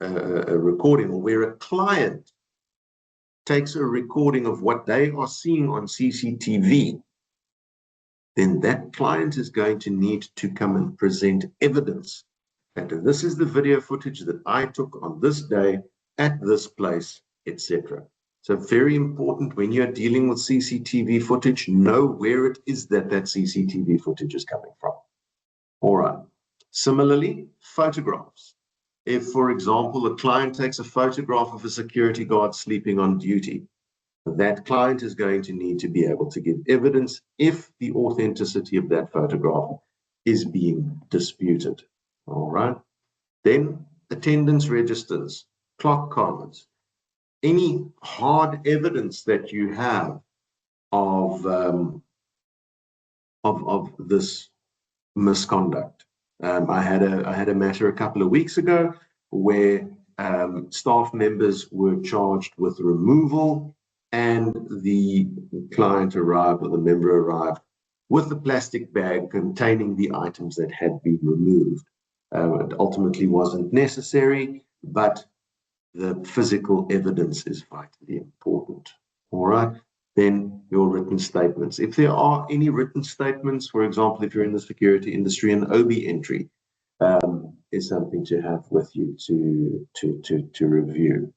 Speaker 1: recording, or where a client takes a recording of what they are seeing on CCTV, then that client is going to need to come and present evidence that this is the video footage that I took on this day at this place, etc. So very important when you're dealing with CCTV footage, know where it is that CCTV footage is coming from. All right. Similarly, photographs. If, for example, a client takes a photograph of a security guard sleeping on duty, that client is going to need to be able to give evidence if the authenticity of that photograph is being disputed. All right. Then attendance registers, clock cards, any hard evidence that you have of this misconduct. I had a matter a couple of weeks ago where staff members were charged with removal, and the client arrived, or the member arrived, with a plastic bag containing the items that had been removed. It ultimately wasn't necessary, but the physical evidence is vitally important. All right. Then your written statements. If there are any written statements, for example, if you're in the security industry, an OB entry is something to have with you to review.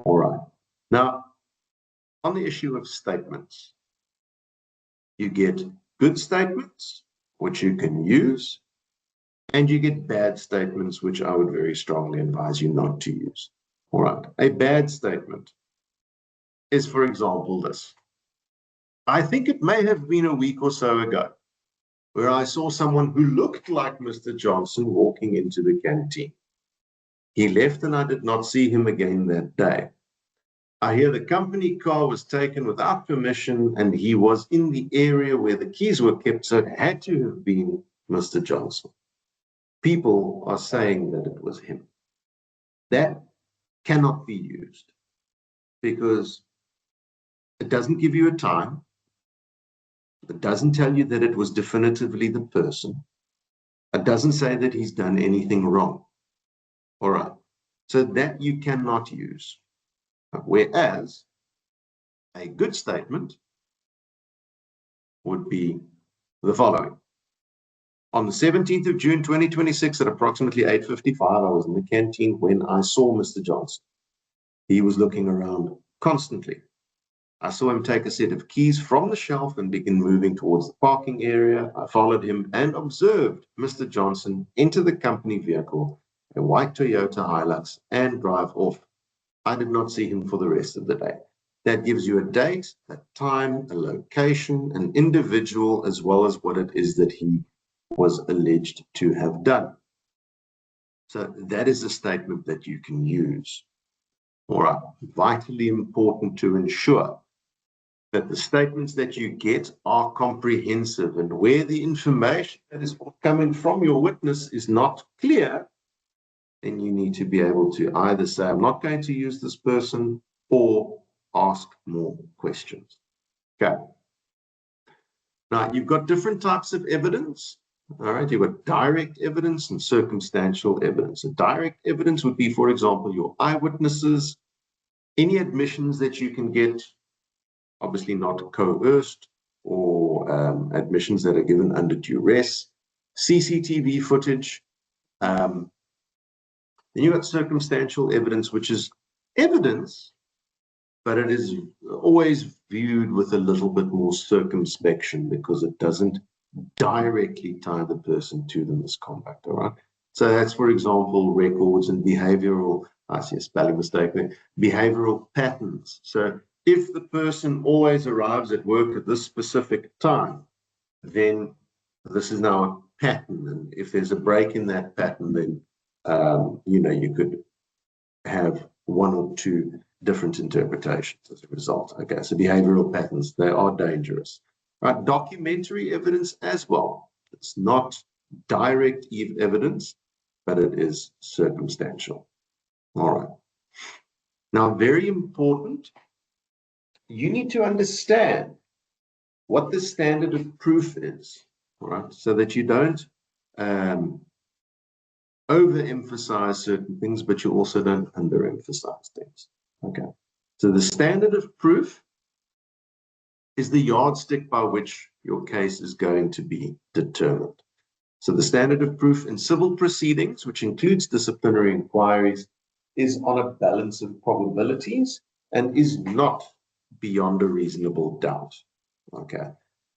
Speaker 1: All right. Now, on the issue of statements, you get good statements, which you can use, and you get bad statements, which I would very strongly advise you not to use. All right. A bad statement is, for example, this. I think it may have been a week or so ago where I saw someone who looked like Mr. Johnson walking into the canteen. He left and I did not see him again that day. I hear the company car was taken without permission and he was in the area where the keys were kept, so it had to have been Mr. Johnson. People are saying that it was him. That cannot be used because it doesn't give you a time. It doesn't tell you that it was definitively the person. It doesn't say that he's done anything wrong. All right. So that you cannot use. Whereas a good statement would be the following. On the 17th of June, 2026, at approximately 8:55, I was in the canteen when I saw Mr. Johnson. He was looking around constantly. I saw him take a set of keys from the shelf and begin moving towards the parking area. I followed him and observed Mr. Johnson enter the company vehicle, a white Toyota Hilux, and drive off. I did not see him for the rest of the day. That gives you a date, a time, a location, an individual, as well as what it is that he was alleged to have done. So that is a statement that you can use. All right, vitally important to ensure that the statements that you get are comprehensive, and where the information that is coming from your witness is not clear, then you need to be able to either say, I'm not going to use this person, or ask more questions. Okay. Now, you've got different types of evidence. All right, you've got direct evidence and circumstantial evidence. So direct evidence would be, for example, your eyewitnesses, any admissions that you can get, obviously not coerced, or admissions that are given under duress, CCTV footage. Then you've got circumstantial evidence, which is evidence, but it is always viewed with a little bit more circumspection because it doesn't directly tie the person to the misconduct, all right? So that's, for example, records and behavioral, I see a spelling mistake there, behavioral patterns. So if the person always arrives at work at this specific time, then this is now a pattern. And if there's a break in that pattern, then, you could have one or two different interpretations as a result. Okay, so behavioral patterns, they are dangerous. Right, documentary evidence as well. It's not direct evidence, but it is circumstantial. All right. Now, very important, you need to understand what the standard of proof is, all right, so that you don't overemphasize certain things, but you also don't underemphasize things. Okay, so the standard of proof is the yardstick by which your case is going to be determined. So the standard of proof in civil proceedings, which includes disciplinary inquiries, is on a balance of probabilities and is not beyond a reasonable doubt. Okay,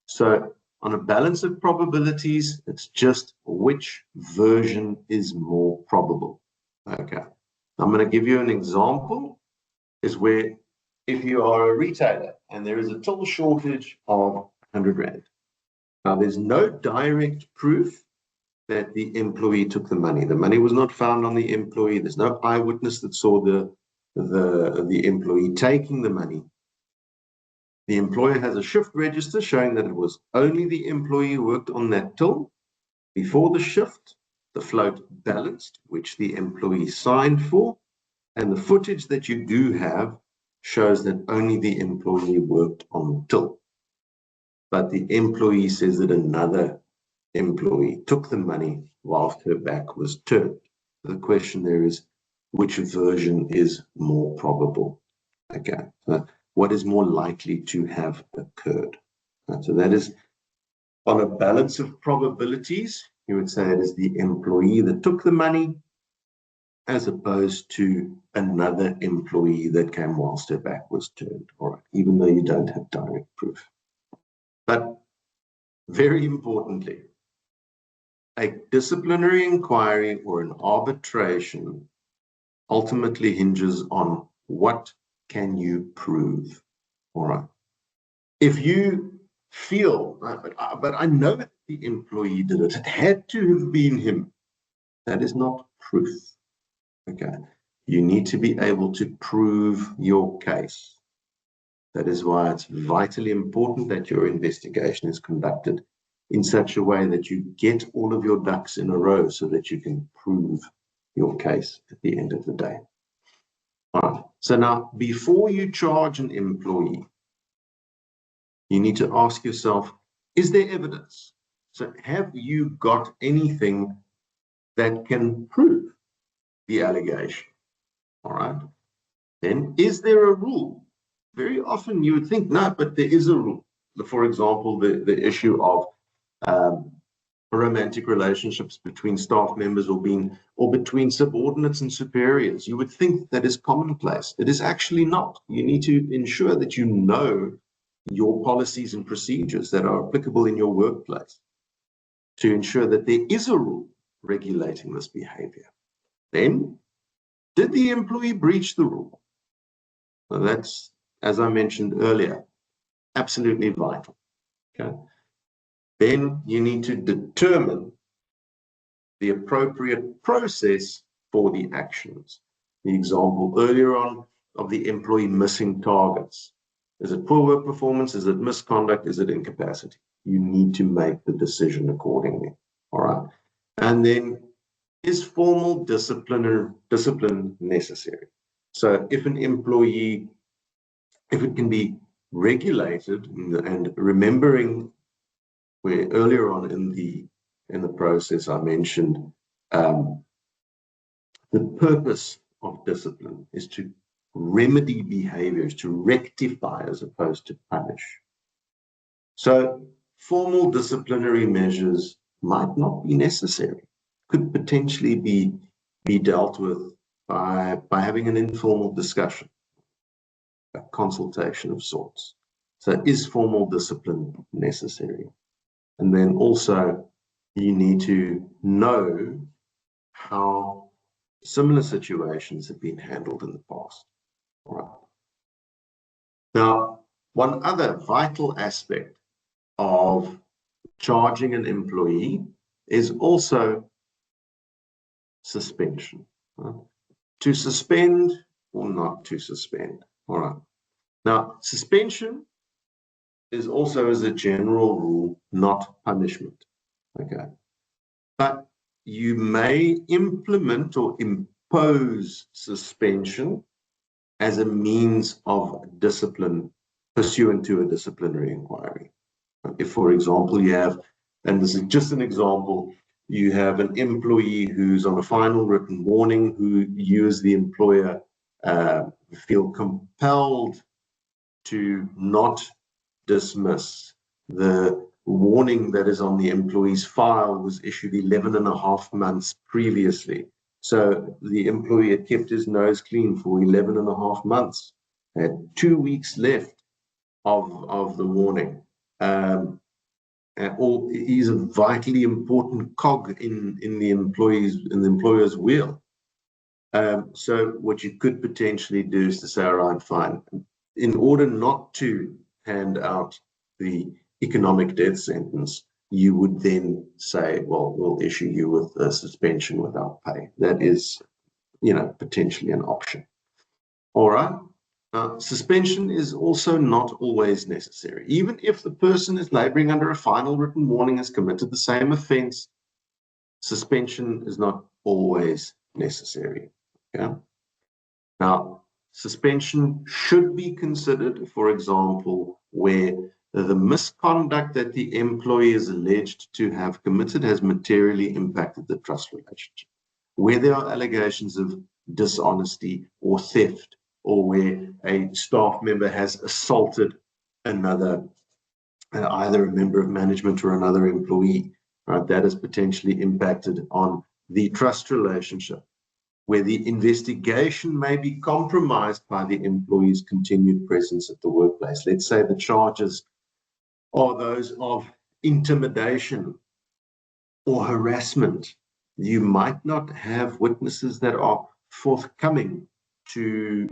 Speaker 1: so on a balance of probabilities, it's just which version is more probable. Okay, I'm going to give you an example, is where if you are a retailer and there is a till shortage of 100 Rand. Now, there's no direct proof that the employee took the money. The money was not found on the employee. There's no eyewitness that saw the employee taking the money. The employer has a shift register showing that it was only the employee who worked on that till. Before the shift, the float balanced, which the employee signed for, and the footage that you do have shows that only the employee worked on the till. But the employee says that another employee took the money whilst her back was turned. The question there is, which version is more probable? Okay, so what is more likely to have occurred? So that is, on a balance of probabilities, you would say it is the employee that took the money as opposed to another employee that came whilst her back was turned, all right, even though you don't have direct proof. But very importantly, a disciplinary inquiry or an arbitration ultimately hinges on what can you prove, all right? If you feel, but I know that the employee did it, it had to have been him, that is not proof, okay? You need to be able to prove your case. That is why it's vitally important that your investigation is conducted in such a way that you get all of your ducks in a row so that you can prove your case at the end of the day. All right. So now, before you charge an employee, you need to ask yourself, is there evidence? So have you got anything that can prove the allegation? All right. Then, is there a rule? Very often you would think, no, but there is a rule. For example, the issue of romantic relationships between staff members or between subordinates and superiors. You would think that is commonplace. It is actually not. You need to ensure that you know your policies and procedures that are applicable in your workplace to ensure that there is a rule regulating this behavior. Then, did the employee breach the rule? Well, that's, as I mentioned earlier, absolutely vital. Okay. Then you need to determine the appropriate process for the actions. The example earlier on of the employee missing targets. Is it poor work performance? Is it misconduct? Is it incapacity? You need to make the decision accordingly. All right. And then, is formal discipline necessary? So if an employee, if it can be regulated, and remembering where earlier on in the process I mentioned the purpose of discipline is to remedy behaviors, to rectify as opposed to punish. So formal disciplinary measures might not be necessary, could potentially be dealt with by having an informal discussion, a consultation of sorts. So is formal discipline necessary? And then also you need to know how similar situations have been handled in the past. All right. Now, one other vital aspect of charging an employee is also suspension. Right? To suspend or not to suspend. All right. Now, suspension is also, as a general rule, not punishment. Okay. But you may implement or impose suspension as a means of discipline pursuant to a disciplinary inquiry. If, for example, you have, and this is just an example, you have an employee who's on a final written warning, who you as the employer feel compelled to not dismiss. The warning that is on the employee's file was issued 11.5 months previously. So the employee had kept his nose clean for 11.5 months, had 2 weeks left of the warning. He's a vitally important cog in the employer's wheel. So what you could potentially do is to say, all right, fine. In order not to hand out the economic death sentence, you would then say, well, we'll issue you with a suspension without pay. That is, potentially an option. All right. Suspension is also not always necessary. Even if the person is laboring under a final written warning, has committed the same offense, suspension is not always necessary. Okay? Now, suspension should be considered, for example, where the misconduct that the employee is alleged to have committed has materially impacted the trust relationship, where there are allegations of dishonesty or theft, or where a staff member has assaulted another, either a member of management or another employee, right? That has potentially impacted on the trust relationship, where the investigation may be compromised by the employee's continued presence at the workplace. Let's say the charges are those of intimidation or harassment. You might not have witnesses that are forthcoming to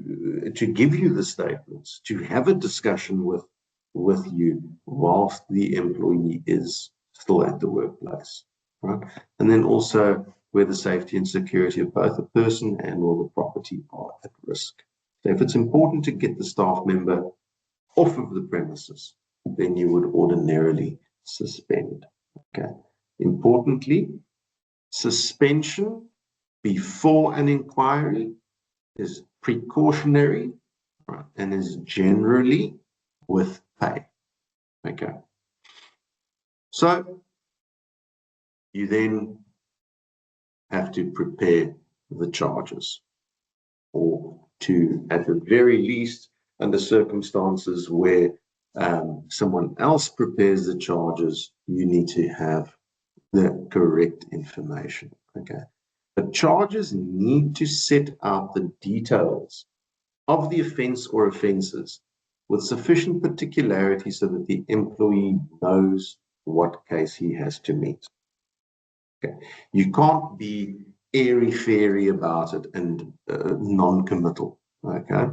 Speaker 1: give you the statements, to have a discussion with you whilst the employee is still at the workplace, right? And then also where the safety and security of both the person and or the property are at risk. So if it's important to get the staff member off of the premises, then you would ordinarily suspend. Okay. Importantly, suspension before an inquiry is precautionary, right, and is generally with pay. Okay. So you then have to prepare the charges, or to, at the very least, under circumstances where someone else prepares the charges, you need to have the correct information. Okay. The charges need to set out the details of the offense or offenses with sufficient particularity so that the employee knows what case he has to meet. Okay. You can't be airy-fairy about it and non-committal. Okay.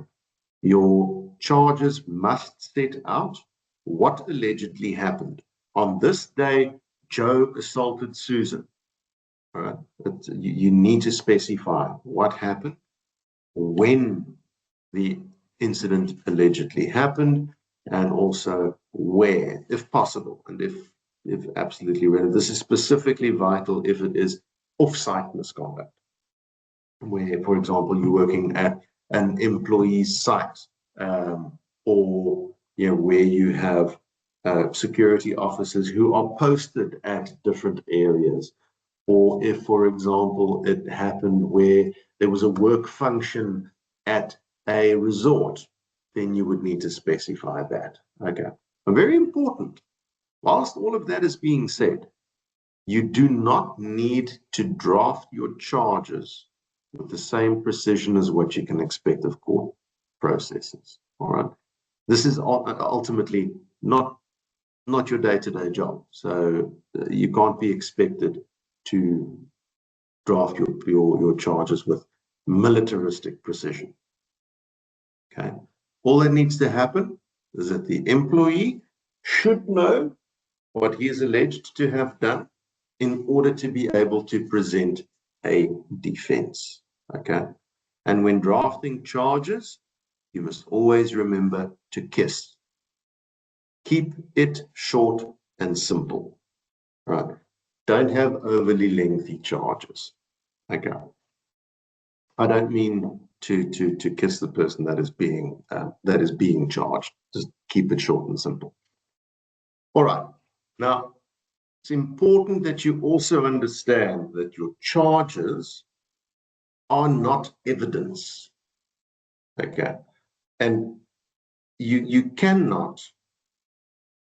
Speaker 1: Your charges must set out what allegedly happened. On this day, Joe assaulted Susan. All right. But you need to specify what happened, when the incident allegedly happened, and also where, if possible, and if absolutely relevant. This is specifically vital if it is off-site misconduct, where, for example, you're working at an employee's site, or where you have security officers who are posted at different areas, or if, for example, it happened where there was a work function at a resort, then you would need to specify that. Okay, and very important. Whilst all of that is being said, you do not need to draft your charges with the same precision as what you can expect of court processes. All right, this is ultimately not your day-to-day job, so you can't be expected to draft your charges with militaristic precision. Okay, all that needs to happen is that the employee should know what he is alleged to have done in order to be able to present a defense. Okay, and when drafting charges, you must always remember to KISS. Keep it short and simple. Right? Don't have overly lengthy charges. Okay. I don't mean to kiss the person that is being charged. Just keep it short and simple. All right. Now, it's important that you also understand that your charges are not evidence. Okay. And you cannot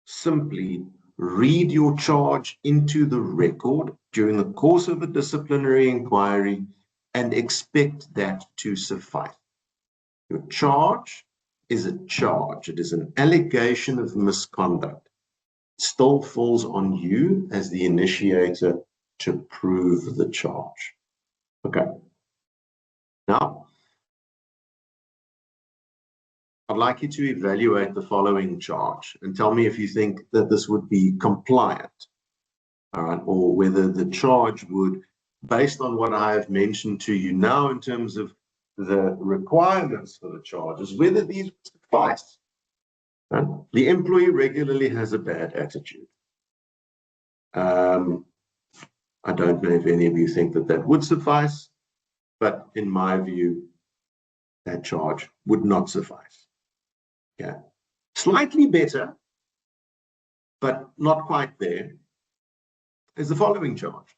Speaker 1: simply read your charge into the record during the course of a disciplinary inquiry and expect that to suffice. Your charge is a charge. It is an allegation of misconduct. It still falls on you as the initiator to prove the charge. Okay. Now, I'd like you to evaluate the following charge and tell me if you think that this would be compliant, all right, or whether the charge would, based on what I have mentioned to you now in terms of the requirements for the charges, whether these would suffice. Right? The employee regularly has a bad attitude. I don't know if any of you think that that would suffice, but in my view, that charge would not suffice. Yeah. Slightly better, but not quite there, is the following charge.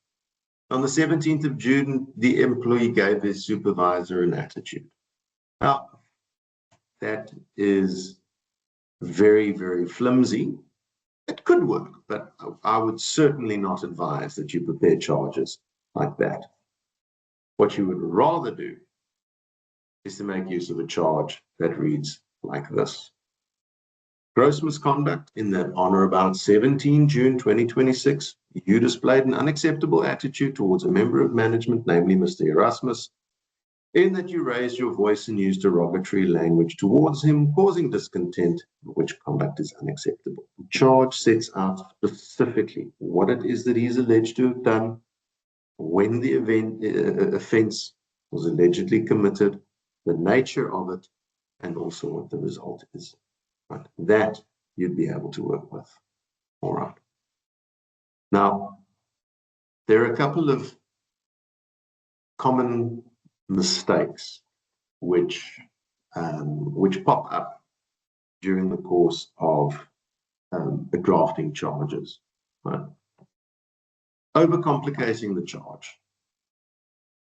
Speaker 1: On the 17th of June, the employee gave his supervisor an attitude. Now, that is very, very flimsy. It could work, but I would certainly not advise that you prepare charges like that. What you would rather do is to make use of a charge that reads like this. Gross misconduct in that on or about 17 June 2026, you displayed an unacceptable attitude towards a member of management, namely Mr. Erasmus, in that you raised your voice and used derogatory language towards him, causing discontent, which conduct is unacceptable. The charge sets out specifically what it is that he's alleged to have done, when the offense was allegedly committed, the nature of it, and also what the result is. Right? That you'd be able to work with. All right. Now, there are a couple of common mistakes which pop up during the course of drafting charges. Right? Overcomplicating the charge.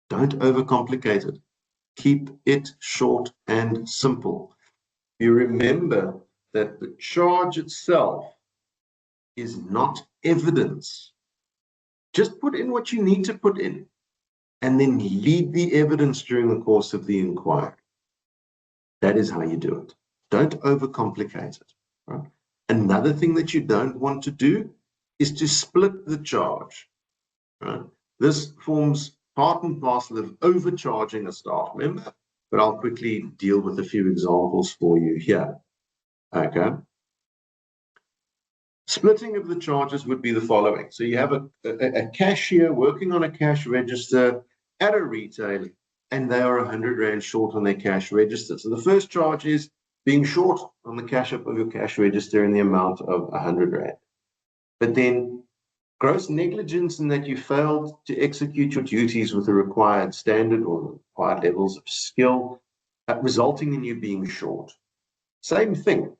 Speaker 1: Don't overcomplicate it. Keep it short and simple. You remember that the charge itself is not evidence. Just put in what you need to put in and then lead the evidence during the course of the inquiry. That is how you do it. Don't overcomplicate it. Right? Another thing that you don't want to do is to split the charge. Right? This forms part and parcel of overcharging a staff member, but I'll quickly deal with a few examples for you here. Okay. Splitting of the charges would be the following. So you have a cashier working on a cash register at a retailer, and they are 100 Rand short on their cash register. So the first charge is being short on the cash up of your cash register in the amount of 100 Rand. But then gross negligence in that you failed to execute your duties with the required standard or required levels of skill, resulting in you being short. Same thing.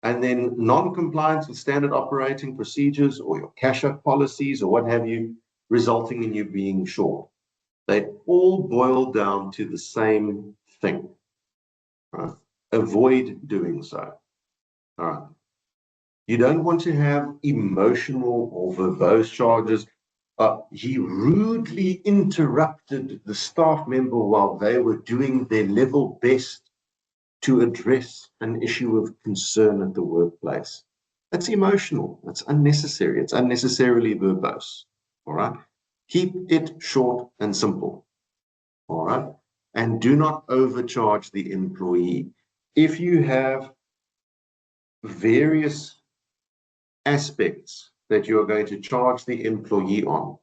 Speaker 1: And then non-compliance with standard operating procedures or your cash-up policies or what have you, resulting in you being short. They all boil down to the same thing. Right? Avoid doing so. All right. You don't want to have emotional or verbose charges. He rudely interrupted the staff member while they were doing their level best to address an issue of concern at the workplace. That's emotional. That's unnecessary. It's unnecessarily verbose. All right. Keep it short and simple. All right. And do not overcharge the employee. If you have various aspects that you are going to charge the employee on,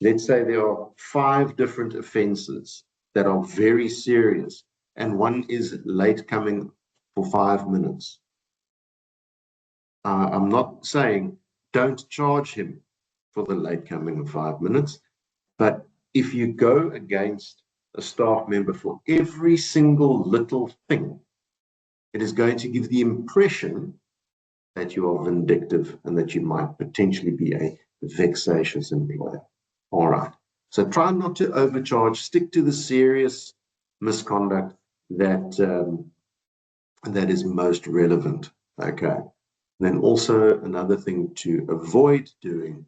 Speaker 1: let's say there are 5 different offenses that are very serious, and one is late coming for 5 minutes. I'm not saying don't charge him for the late coming of 5 minutes, but if you go against a staff member for every single little thing, it is going to give the impression that you are vindictive and that you might potentially be a vexatious employer. All right. So try not to overcharge. Stick to the serious misconduct that that is most relevant. Okay. Then also another thing to avoid doing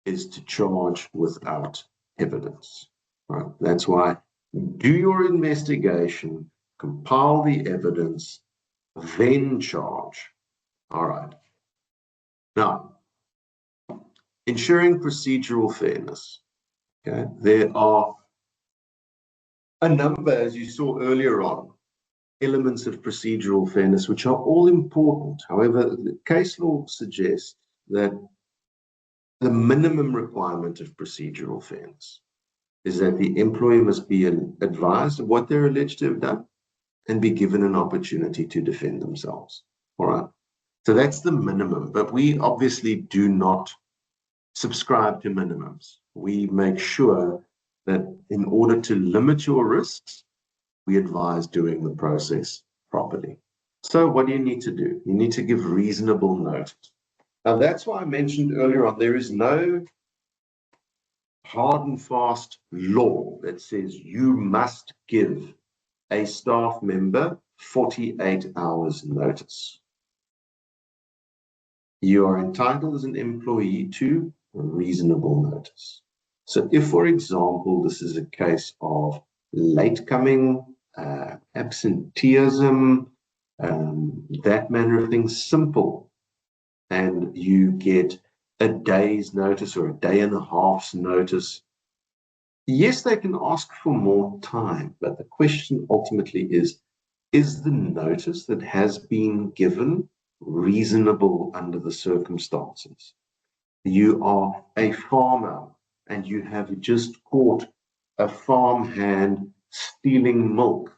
Speaker 1: is to charge without evidence. Right? That's why do your investigation, compile the evidence, then charge. All right. Now, ensuring procedural fairness. Okay, there are a number, as you saw earlier on, elements of procedural fairness which are all important. However, the case law suggests that the minimum requirement of procedural fairness is that the employee must be advised of what they're alleged to have done and be given an opportunity to defend themselves. All right. So that's the minimum, but we obviously do not subscribe to minimums. We make sure that in order to limit your risks, we advise doing the process properly. So what do you need to do? You need to give reasonable notice. Now, that's why I mentioned earlier on, there is no hard and fast law that says you must give a staff member 48 hours notice. You are entitled as an employee to reasonable notice. So if, for example, this is a case of late coming, absenteeism, that manner of things, simple, and you get a day's notice or a day and a half's notice, yes, they can ask for more time, but the question ultimately is the notice that has been given reasonable under the circumstances? You are a farmer and you have just caught a farmhand stealing milk.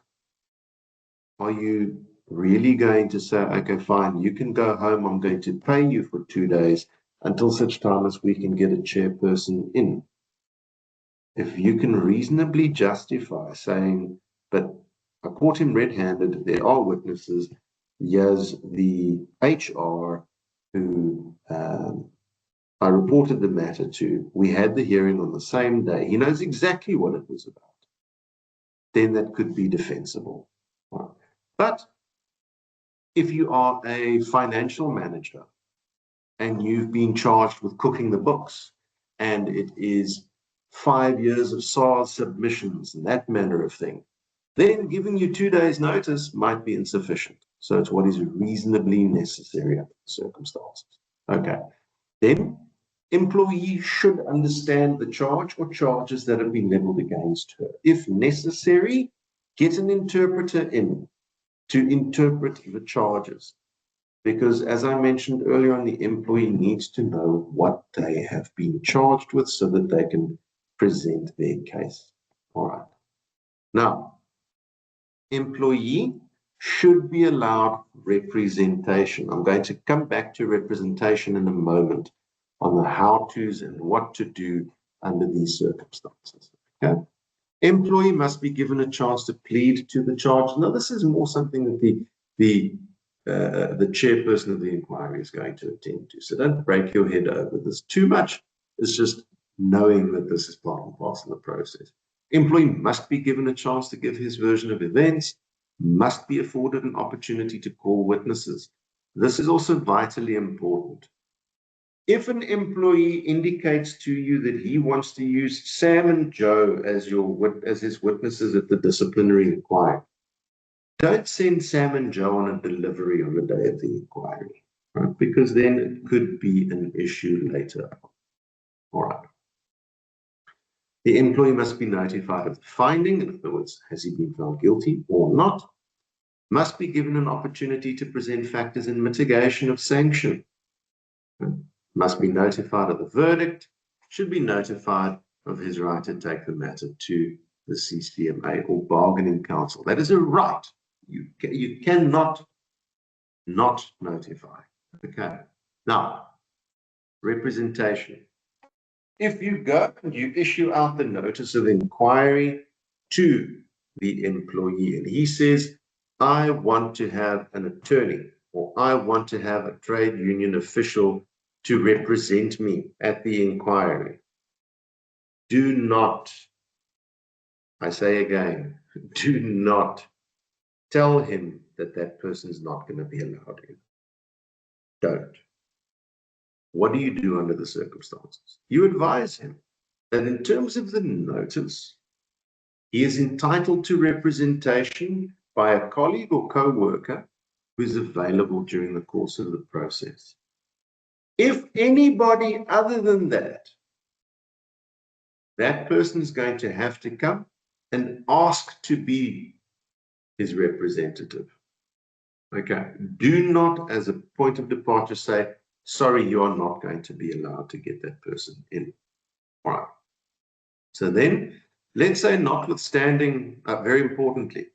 Speaker 1: Are you really going to say, okay, fine, you can go home, I'm going to pay you for 2 days until such time as we can get a chairperson in? If you can reasonably justify saying, but I caught him red-handed, there are witnesses, here's the HR who I reported the matter to, we had the hearing on the same day, he knows exactly what it was about, then that could be defensible. But if you are a financial manager and you've been charged with cooking the books and it is 5 years of SARS submissions and that manner of thing, then giving you 2 days notice might be insufficient. So it's what is reasonably necessary under the circumstances. Okay. Then employee should understand the charge or charges that have been leveled against her. If necessary, get an interpreter in to interpret the charges. Because as I mentioned earlier on, the employee needs to know what they have been charged with so that they can present their case. All right. Now, employee should be allowed representation. I'm going to come back to representation in a moment on the how-tos and what to do under these circumstances. Okay. Employee must be given a chance to plead to the charge. Now, this is more something that the chairperson of the inquiry is going to attend to. So don't break your head over this too much. It's just knowing that this is part and parcel of the process. Employee must be given a chance to give his version of events, must be afforded an opportunity to call witnesses. This is also vitally important. If an employee indicates to you that he wants to use Sam and Joe as his witnesses at the disciplinary inquiry, don't send Sam and Joe on a delivery on the day of the inquiry, right? Because then it could be an issue later. All right. The employee must be notified of the finding. In other words, has he been found guilty or not? Must be given an opportunity to present factors in mitigation of sanction. Must be notified of the verdict. Should be notified of his right to take the matter to the CCMA or bargaining council. That is a right. You cannot not notify. Okay. Now, representation. If you go and you issue out the notice of inquiry to the employee and he says, I want to have an attorney, or I want to have a trade union official to represent me at the inquiry, do not, I say again, do not tell him that that person is not going to be allowed in. Don't. What do you do under the circumstances? You advise him that in terms of the notice, he is entitled to representation by a colleague or co-worker who is available during the course of the process. If anybody other than that, that person is going to have to come and ask to be his representative. Okay, do not, as a point of departure, say, sorry, you are not going to be allowed to get that person in. All right. So then, let's say, notwithstanding, very importantly,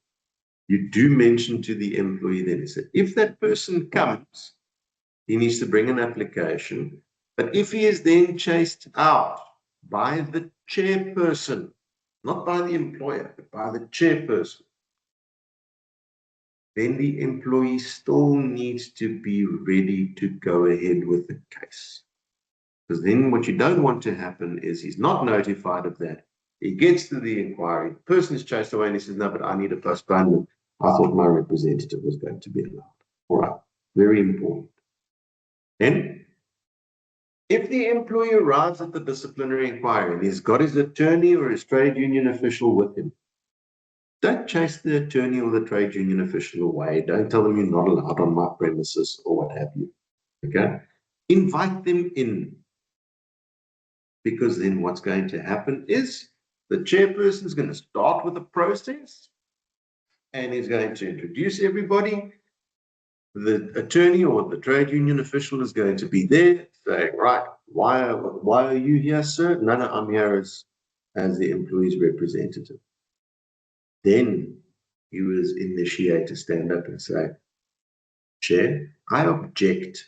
Speaker 1: you do mention to the employee then, he said, if that person comes, he needs to bring an application. But if he is then chased out by the chairperson, not by the employer, but by the chairperson, then the employee still needs to be ready to go ahead with the case. Because then what you don't want to happen is he's not notified of that. He gets to the inquiry, the person is chased away and he says, no, but I need a postponement. I thought my representative was going to be allowed. All right, very important. Then, if the employee arrives at the disciplinary inquiry and he's got his attorney or his trade union official with him, don't chase the attorney or the trade union official away. Don't tell them you're not allowed on my premises or what have you. Okay? Invite them in. Because then what's going to happen is the chairperson is going to start with the process and he's going to introduce everybody. The attorney or the trade union official is going to be there saying, right, why are you here, sir? No, I'm here as the employee's representative. Then you as initiator stand up and say, Chair, I object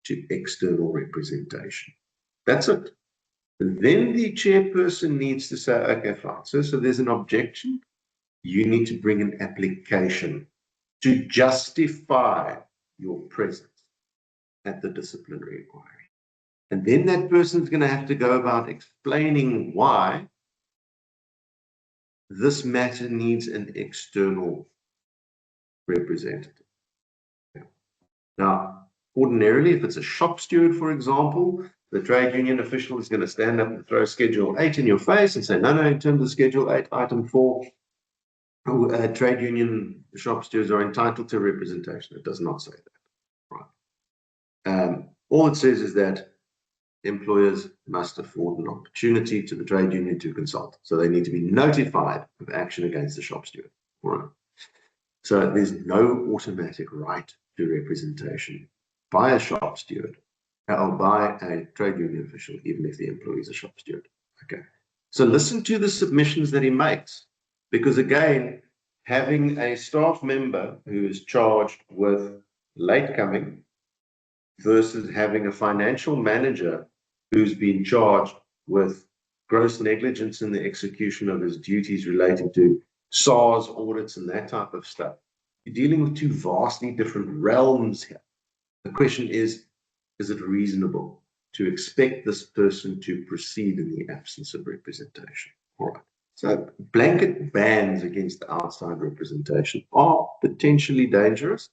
Speaker 1: to external representation. That's it. Then the chairperson needs to say, okay, fine. So there's an objection. You need to bring an application to justify your presence at the disciplinary inquiry. And then that person's going to have to go about explaining why this matter needs an external representative. Now, ordinarily, if it's a shop steward, for example, the trade union official is going to stand up and throw Schedule 8 in your face and say, no, in terms of Schedule 8, Item 4, trade union shop stewards are entitled to representation. It does not say that. Right. All it says is that employers must afford an opportunity to the trade union to consult. So they need to be notified of action against the shop steward. Right. So there's no automatic right to representation by a shop steward or by a trade union official, even if the employee is a shop steward. Okay. So listen to the submissions that he makes, because again, having a staff member who is charged with late coming versus having a financial manager who's been charged with gross negligence in the execution of his duties relating to SARS audits and that type of stuff. You're dealing with two vastly different realms here. The question is it reasonable to expect this person to proceed in the absence of representation? All right. So blanket bans against outside representation are potentially dangerous,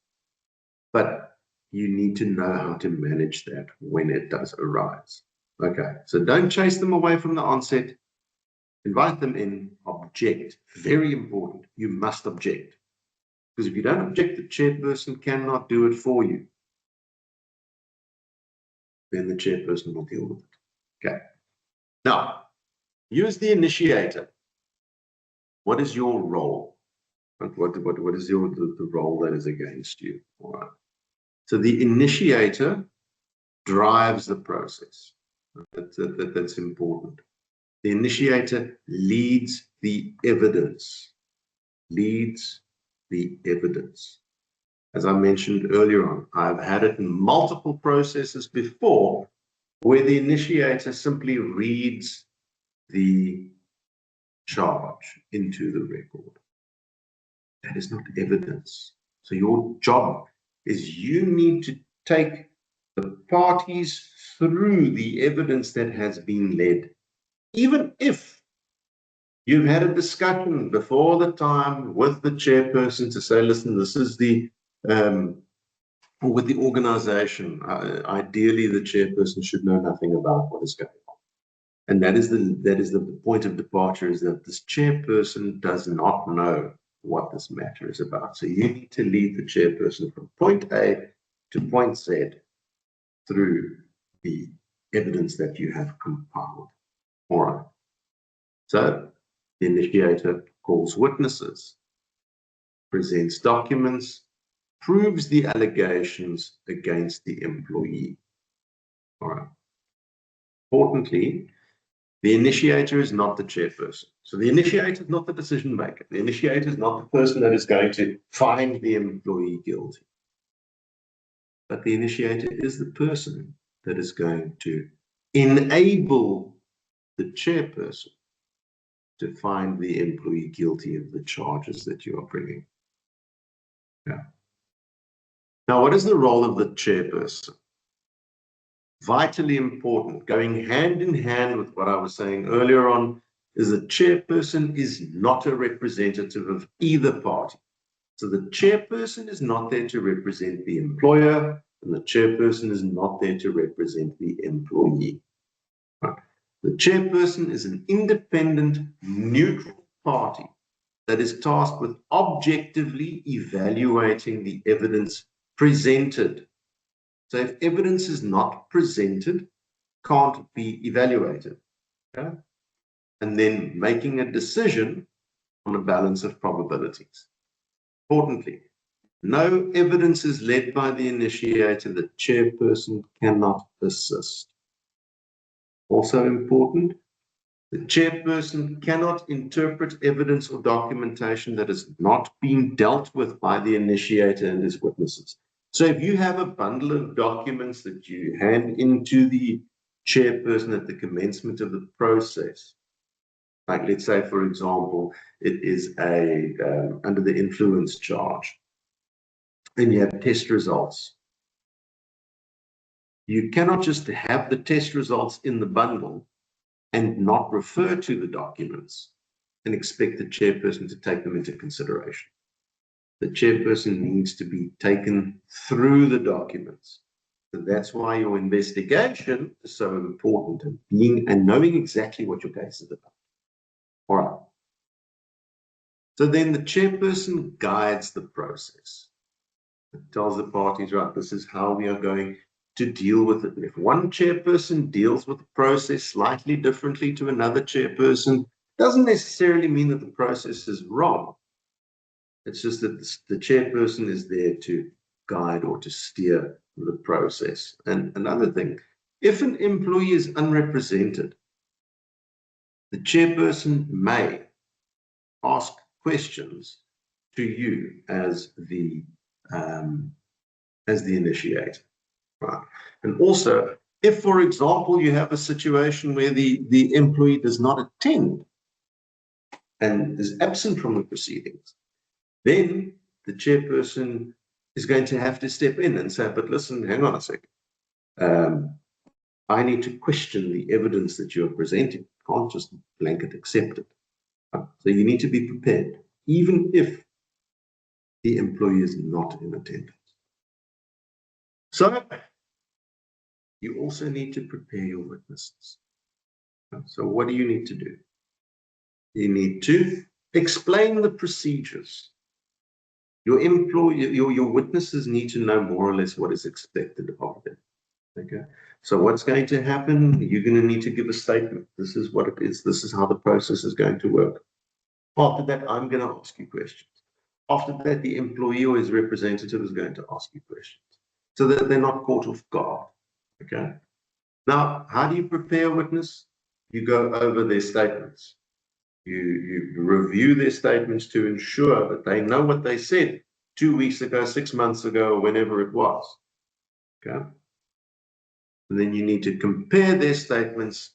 Speaker 1: but you need to know how to manage that when it does arise. Okay, so don't chase them away from the onset. Invite them in, object. Very important. You must object. Because if you don't object, the chairperson cannot do it for you. Then the chairperson will deal with it. Okay. Now, you as the initiator, what is your role? What is the role that is against you? All right. So the initiator drives the process. That's important. The initiator leads the evidence. Leads the evidence. As I mentioned earlier on, I've had it in multiple processes before where the initiator simply reads the charge into the record. That is not evidence. So your job is you need to take the parties through the evidence that has been led. Even if you've had a discussion before the time with the chairperson to say, listen, this is the, with the organization, ideally the chairperson should know nothing about what is going on. And that is the point of departure, is that this chairperson does not know what this matter is about. So you need to lead the chairperson from point A to point Z through the evidence that you have compiled. All right. So the initiator calls witnesses, presents documents, proves the allegations against the employee. All right. Importantly, the initiator is not the chairperson. So the initiator is not the decision maker. The initiator is not the person that is going to find the employee guilty. But the initiator is the person that is going to enable the chairperson to find the employee guilty of the charges that you are bringing. Yeah. Now, what is the role of the chairperson? Vitally important, going hand in hand with what I was saying earlier on, is the chairperson is not a representative of either party. So the chairperson is not there to represent the employer, and the chairperson is not there to represent the employee. Right. The chairperson is an independent, neutral party that is tasked with objectively evaluating the evidence presented. So if evidence is not presented, can't be evaluated. Okay? And then making a decision on a balance of probabilities. Importantly, no evidence is led by the initiator. The chairperson cannot assist. Also important, the chairperson cannot interpret evidence or documentation that has not been dealt with by the initiator and his witnesses. So if you have a bundle of documents that you hand into the chairperson at the commencement of the process, like let's say, for example, it is a under the influence charge, and you have test results. You cannot just have the test results in the bundle and not refer to the documents and expect the chairperson to take them into consideration. The chairperson needs to be taken through the documents. So that's why your investigation is so important, and knowing exactly what your case is about. All right. So then the chairperson guides the process. It tells the parties, right, this is how we are going to deal with it. And if one chairperson deals with the process slightly differently to another chairperson, doesn't necessarily mean that the process is wrong. It's just that the chairperson is there to guide or to steer the process. And another thing, if an employee is unrepresented, the chairperson may ask questions to you as the initiator. Right. And also, if, for example, you have a situation where the employee does not attend and is absent from the proceedings, then the chairperson is going to have to step in and say, but listen, hang on a second. I need to question the evidence that you're presenting. I can't just blanket accept it. So you need to be prepared, even if the employee is not in attendance. So you also need to prepare your witnesses. So what do you need to do? You need to explain the procedures. Your witnesses need to know more or less what is expected of them. Okay. So what's going to happen? You're going to need to give a statement. This is what it is. This is how the process is going to work. After that, I'm going to ask you questions. After that, the employee or his representative is going to ask you questions, so that they're not caught off guard. Okay. Now, how do you prepare a witness? You go over their statements. You review their statements to ensure that they know what they said 2 weeks ago, 6 months ago, or whenever it was. Okay. And then you need to compare their statements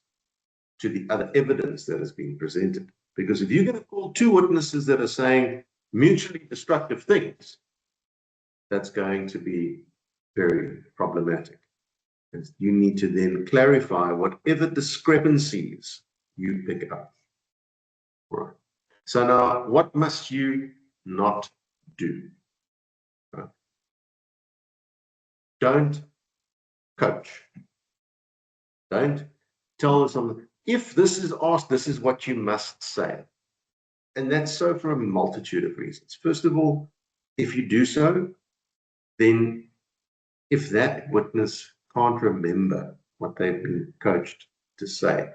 Speaker 1: to the other evidence that has been presented. Because if you're going to call two witnesses that are saying mutually destructive things, that's going to be very problematic. And you need to then clarify whatever discrepancies you pick up. All right. So now, what must you not do? Right. Don't coach. Don't tell someone, if this is asked, this is what you must say. And that's so for a multitude of reasons. First of all, if you do so, then if that witness can't remember what they've been coached to say,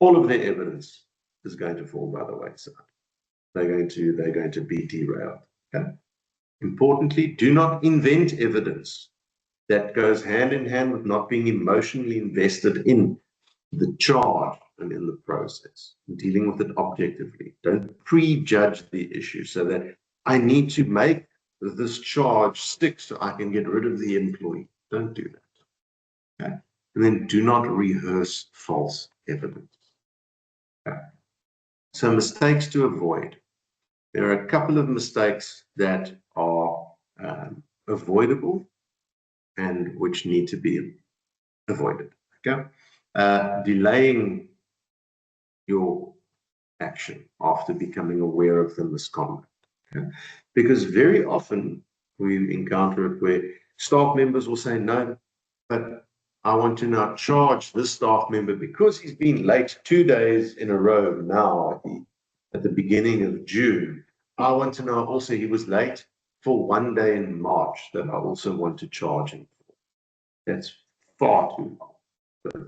Speaker 1: all of their evidence is going to fall by the wayside. They're going to be derailed. Okay? Importantly, do not invent evidence that goes hand in hand with not being emotionally invested in the charge and in the process, dealing with it objectively. Don't prejudge the issue so that I need to make this charge stick so I can get rid of the employee. Don't do that. Okay? And then do not rehearse false evidence. Okay? So mistakes to avoid. There are a couple of mistakes that are avoidable and which need to be avoided. Okay? Delaying your action after becoming aware of the misconduct. Okay? Because very often we encounter it where staff members will say, no, but I want to now charge this staff member because he's been late 2 days in a row now at the beginning of June. I want to know also he was late for 1 day in March that I also want to charge him for. That's far too long.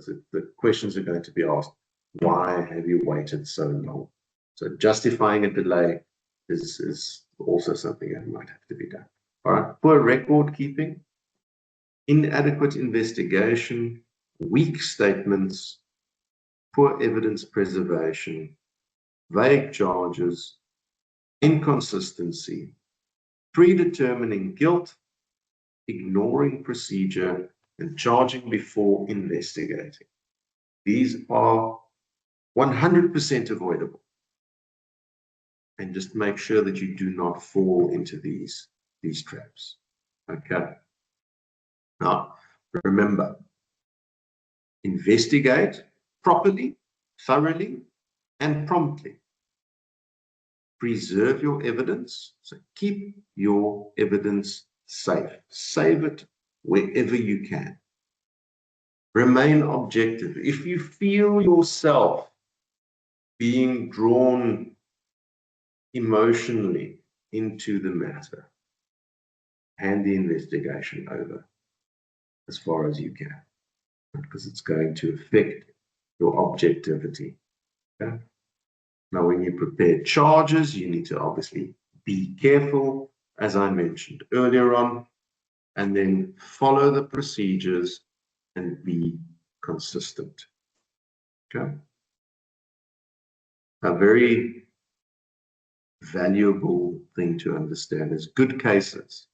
Speaker 1: So the questions are going to be asked, why have you waited so long? So justifying a delay is also something that might have to be done. All right, poor record keeping, inadequate investigation, weak statements, poor evidence preservation, vague charges, inconsistency, predetermining guilt, ignoring procedure, and charging before investigating. These are 100% avoidable. And just make sure that you do not fall into these traps. Okay. Now, remember, investigate properly, thoroughly, and promptly. Preserve your evidence. So keep your evidence safe. Save it wherever you can. Remain objective. If you feel yourself being drawn emotionally into the matter, hand the investigation over as far as you can, because it's going to affect your objectivity. Okay? Now, when you prepare charges, you need to obviously be careful, as I mentioned earlier on, and then follow the procedures and be consistent. Okay? A very valuable thing to understand is good cases.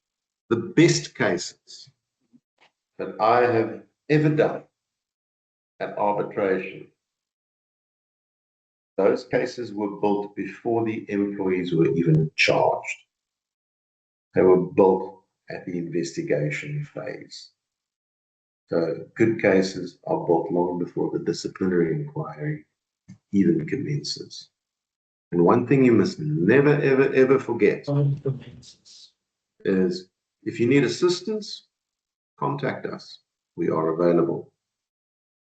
Speaker 1: The best cases that I have ever done at arbitration, those cases were built before the employees were even charged. They were built at the investigation phase. So good cases are built long before the disciplinary inquiry even commences. And one thing you must never, ever, ever forget is if you need assistance, contact us. We are available.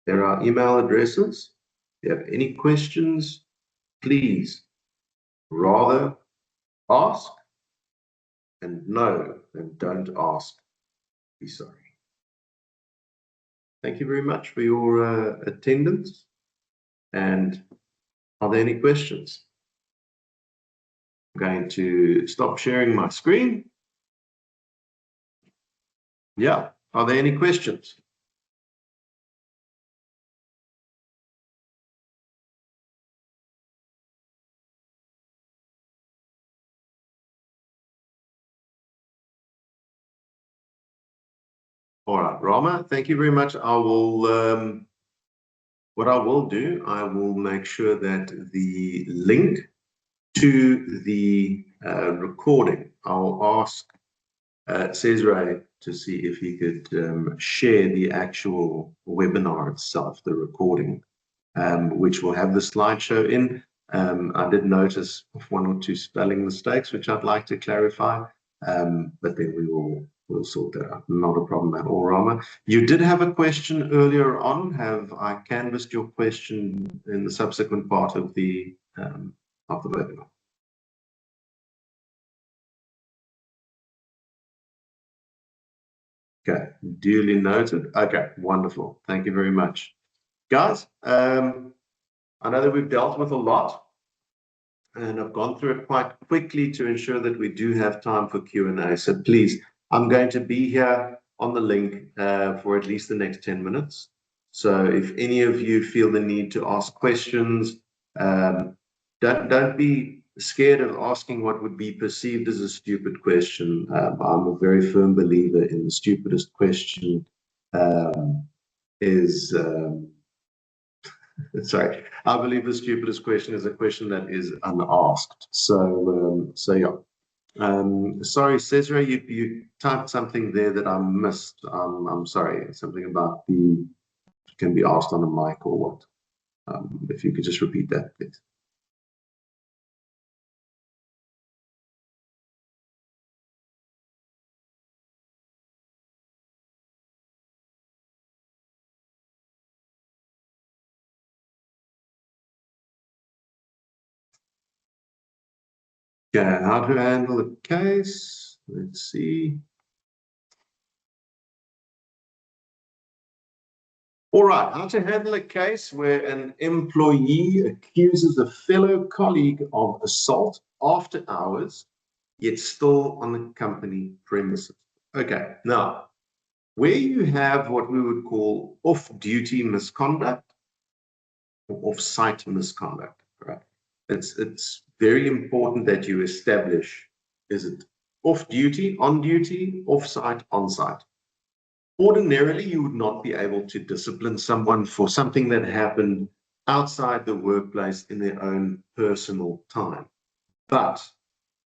Speaker 1: There are email addresses. If you have any questions, please rather ask and know than don't ask. Be sorry. Thank you very much for your attendance. And are there any questions? I'm going to stop sharing my screen. Yeah, are there any questions? All right, Rama, thank you very much. I will, what I will do, I will make sure that the link to the recording, I'll ask says Ray to see if he could share the actual webinar itself, the recording, which will have the slideshow in. I did notice one or two spelling mistakes, which I'd like to clarify, but then we'll sort that out. Not a problem at all, Rama. You did have a question earlier on. Have I canvassed your question in the subsequent part of the webinar? Okay, duly noted. Okay, wonderful. Thank you very much. Guys, I know that we've dealt with a lot, and I've gone through it quite quickly to ensure that we do have time for Q&A. So please, I'm going to be here on the link for at least the next 10 minutes. So if any of you feel the need to ask questions, don't be scared of asking what would be perceived as a stupid question. I'm a very firm believer in the stupidest question is sorry, I believe the stupidest question is a question that is unasked. So yeah. Sorry, Cesare, you typed something there that I missed. I'm sorry, something about the can be asked on a mic or what. If you could just repeat that, please. Okay, how to handle a case. Let's see. All right, how to handle a case where an employee accuses a fellow colleague of assault after hours, yet still on the company premises. Okay, now, where you have what we would call off-duty misconduct or off-site misconduct, right? It's very important that you establish, is it off-duty, on-duty, off-site, on-site? Ordinarily, you would not be able to discipline someone for something that happened outside the workplace in their own personal time. But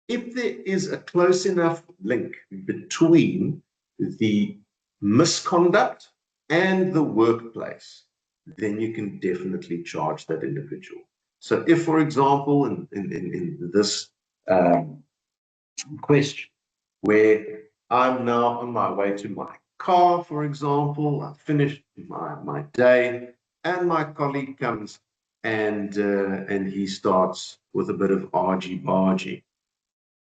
Speaker 1: if there is a close enough link between the misconduct and the workplace, then you can definitely charge that individual. So if, for example, in this question, where I'm now on my way to my car, for example, I've finished my day, and my colleague comes and he starts with a bit of argy-bargy.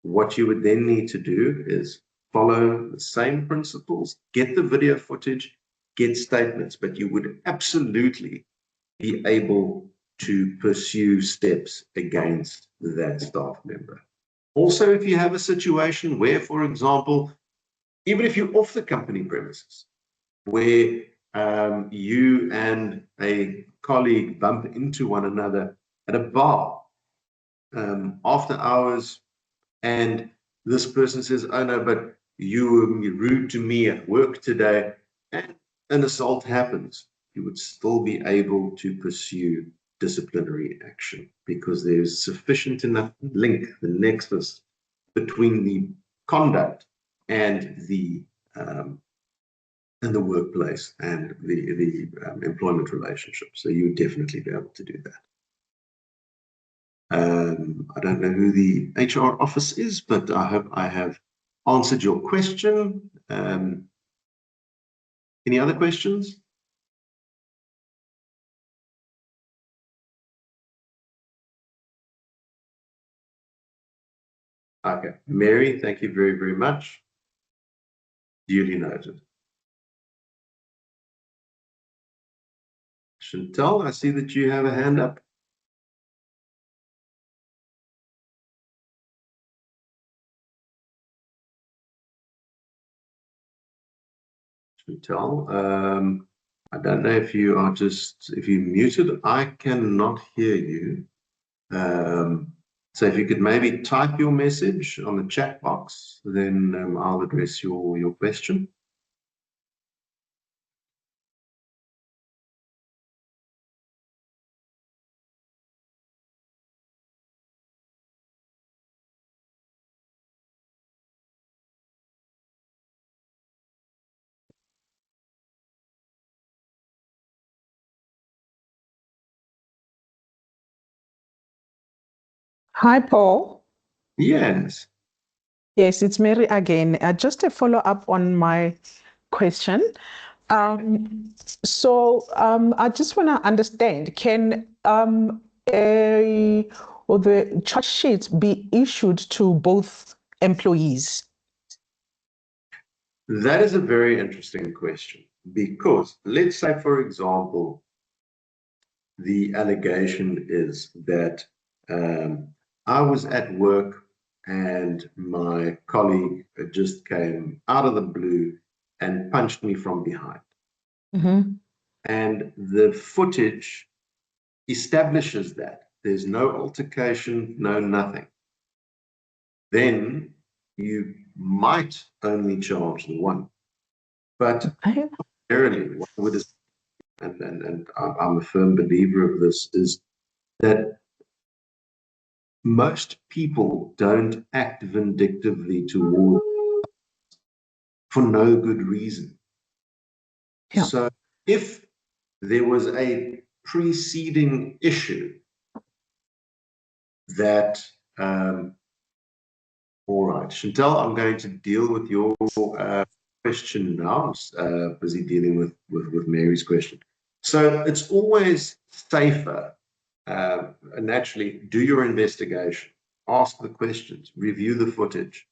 Speaker 1: What you would then need to do is follow the same principles, get the video footage, get statements, but you would absolutely be able to pursue steps against that staff member. Also, if you have a situation where, for example, even if you're off the company premises, where you and a colleague bump into one another at a bar after hours, and this person says, oh no, but you were rude to me at work today, and an assault happens, you would still be able to pursue disciplinary action because there's sufficient enough link, the nexus between the conduct and the workplace and the employment relationship. So you would definitely be able to do that. I don't know who the HR office is, but I hope I have answered your question. Any other questions? Okay, Mary, thank you very, very much. Duly noted. Chantal, I see that you have a hand up. Chantal, I don't know if you are if you're muted, I cannot hear you. So if you could maybe type your message on the chat box, then I'll address your question.
Speaker 3: Hi, Paul.
Speaker 1: Yes.
Speaker 3: Yes, it's Mary again. Just a follow-up on my question. I just want to understand, can or the charge sheets be issued to both employees?
Speaker 1: That is a very interesting question because let's say, for example, the allegation is that I was at work and my colleague just came out of the blue and punched me from behind.
Speaker 3: Mm-hmm.
Speaker 1: And the footage establishes that there's no altercation, no nothing. Then you might only charge the one. But generally, what would and I'm a firm believer of this, is that most people don't act vindictively toward for no good reason.
Speaker 3: Yeah.
Speaker 1: So if there was a preceding issue that, all right, Chantal, I'm going to deal with your question now. I'm busy dealing with Mary's question. So it's always safer, naturally, do your investigation, ask the questions, review the footage,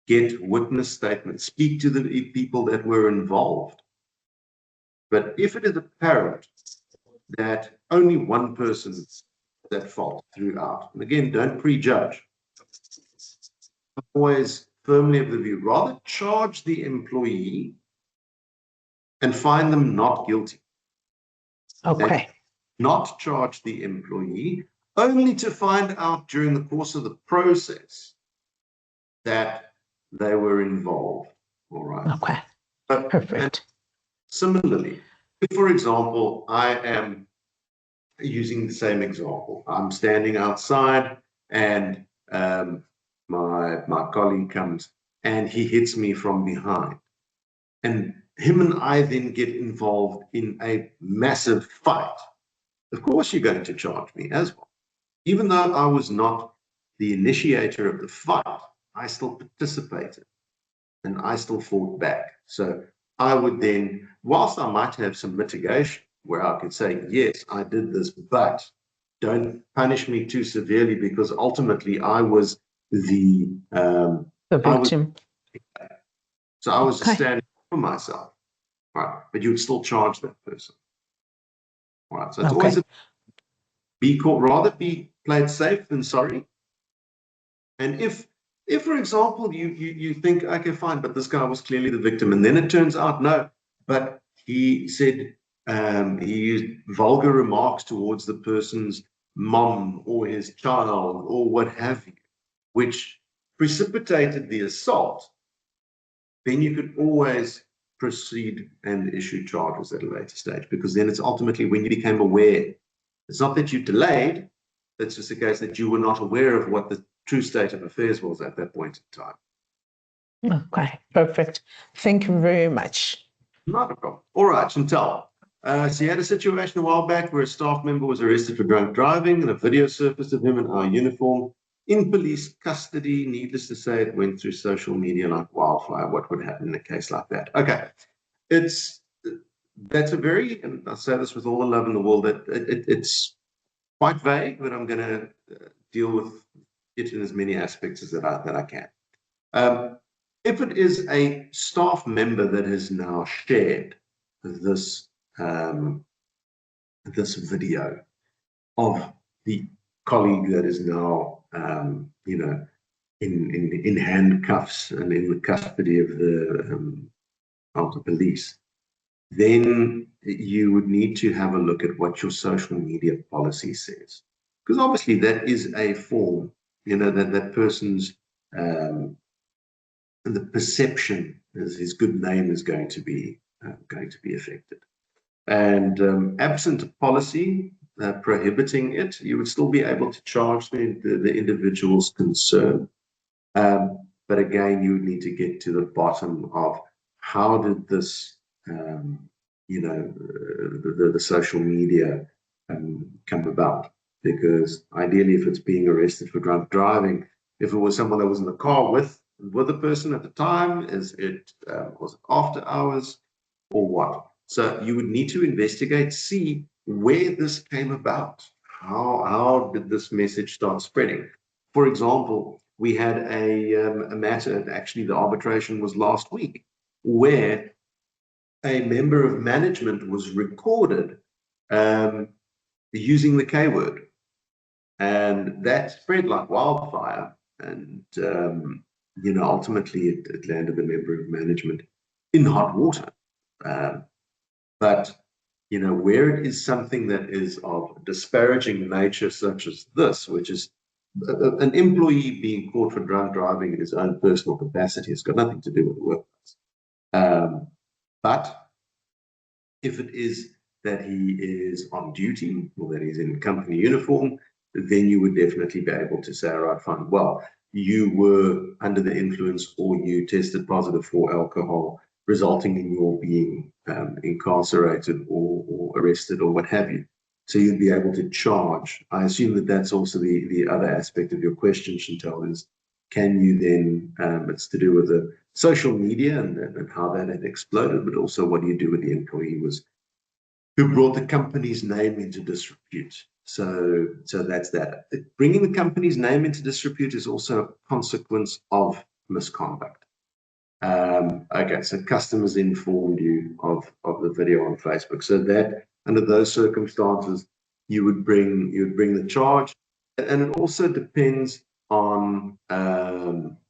Speaker 1: get witness statements, speak to the people that were involved. But if it is apparent that only one person is at fault throughout, and again, don't prejudge, always firmly of the view, rather charge the employee and find them not guilty.
Speaker 3: Okay.
Speaker 1: And not charge the employee, only to find out during the course of the process that they were involved. All right.
Speaker 3: Okay. Perfect.
Speaker 1: Similarly, if, for example, I am using the same example, I'm standing outside and my colleague comes and he hits me from behind, and him and I then get involved in a massive fight. Of course, you're going to charge me as well. Even though I was not the initiator of the fight, I still participated and I still fought back. So I would then, whilst I might have some mitigation where I could say, yes, I did this, but don't punish me too severely, because ultimately I was the
Speaker 3: victim.
Speaker 1: So I was just standing up for myself, right? But you would still charge that person, right? So it's always rather be played safe than sorry. And if for example you think, okay, fine, but this guy was clearly the victim, and then it turns out no, but he said he used vulgar remarks towards the person's mom or his child or what have you, which precipitated the assault, then you could always proceed and issue charges at a later stage, because then it's ultimately when you became aware. It's not that you delayed, it's just a case that you were not aware of what the true state of affairs was at that point in time.
Speaker 3: Okay, perfect. Thank you very much.
Speaker 1: Not a problem. All right, Chantal. So you had a situation a while back where a staff member was arrested for drunk driving, and a video surfaced of him in our uniform in police custody. Needless to say, it went through social media like wildfire. What would happen in a case like that? Okay, that's a very, and I say this with all the love in the world, that it's quite vague, but I'm going to deal with it in as many aspects as that I can. If it is a staff member that has now shared this this video of the colleague that is now, in handcuffs and in the custody of the police, then you would need to have a look at what your social media policy says, because obviously that is a form, that person's the perception is his good name is going to be affected. And absent a policy prohibiting it, you would still be able to charge the individuals concerned. But again, you would need to get to the bottom of how did this, the social media come about. because ideally, if it's being arrested for drunk driving, if it was someone that was in the car with the person at the time, was it after hours or what? So you would need to investigate, see where this came about. How did this message start spreading? For example, we had a matter, actually the arbitration was last week, where a member of management was recorded using the K word. And that spread like wildfire. And, ultimately it landed a member of management in hot water. But, where it is something that is of disparaging nature, such as this, which is an employee being caught for drunk driving in his own personal capacity, has got nothing to do with the workplace. But if it is that he is on duty or that he's in company uniform, then you would definitely be able to say, all right, fine, well, you were under the influence or you tested positive for alcohol, resulting in your being incarcerated or arrested or what have you. So you'd be able to charge. I assume that that's also the other aspect of your question, Chantal, is can you then, it's to do with the social media and how that had exploded, but also what do you do with the employee who brought the company's name into disrepute. So that's that. Bringing the company's name into disrepute is also a consequence of misconduct. Okay, so customers informed you of the video on Facebook. So that under those circumstances, you would bring the charge, and it also depends on the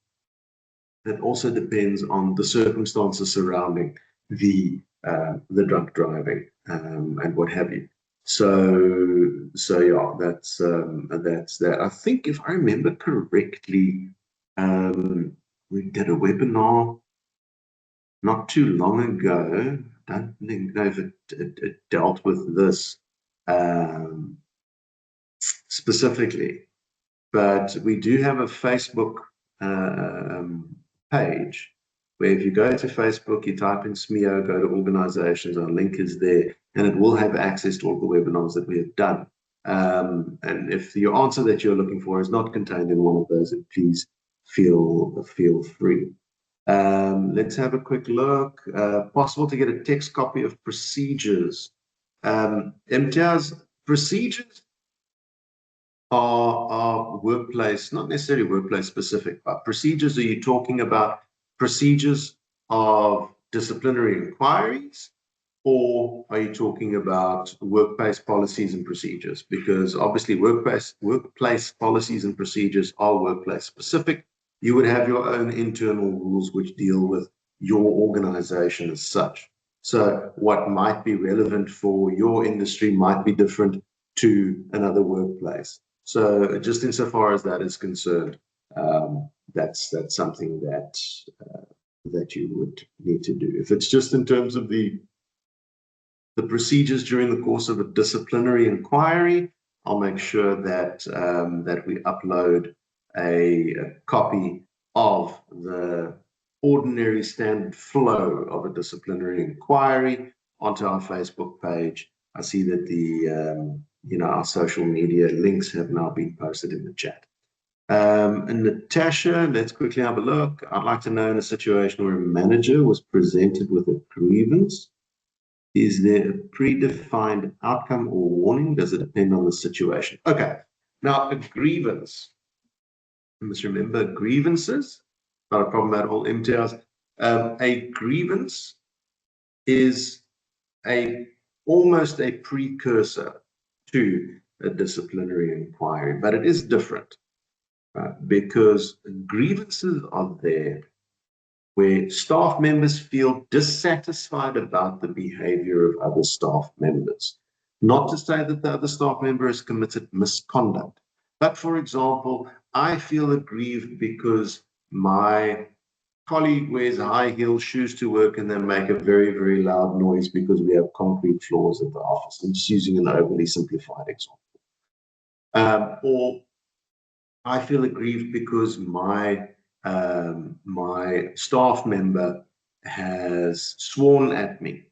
Speaker 1: circumstances surrounding the drunk driving and what have you. So yeah, that's that. I think if I remember correctly, we did a webinar not too long ago. I don't know if it dealt with this specifically, but we do have a Facebook page where if you go to Facebook, you type in SMIEO, go to organizations, our link is there, and it will have access to all the webinars that we have done. And if your answer that you're looking for is not contained in one of those, please feel free. Let's have a quick look. Possible to get a text copy of procedures. MTA's procedures are workplace, not necessarily workplace specific, but procedures. Are you talking about procedures of disciplinary inquiries, or are you talking about workplace policies and procedures? Because obviously workplace policies and procedures are workplace specific. You would have your own internal rules which deal with your organization as such. So what might be relevant for your industry might be different to another workplace. So just insofar as that is concerned, that's something that you would need to do. If it's just in terms of the procedures during the course of a disciplinary inquiry, I'll make sure that that we upload a copy of the ordinary standard flow of a disciplinary inquiry onto our Facebook page. I see that the our social media links have now been posted in the chat. And Natasha, let's quickly have a look. I'd like to know, in a situation where a manager was presented with a grievance, is there a predefined outcome or warning? Does it depend on the situation? Okay, now a grievance. You must remember grievances, not a problem at all, MTRs. A grievance is almost a precursor to a disciplinary inquiry, but it is different because grievances are there where staff members feel dissatisfied about the behavior of other staff members. Not to say that the other staff member has committed misconduct, but for example, I feel aggrieved because my colleague wears high-heeled shoes to work and they make a very, very loud noise because we have concrete floors at the office. I'm just using an overly simplified example. Or I feel aggrieved because my staff member has sworn at me.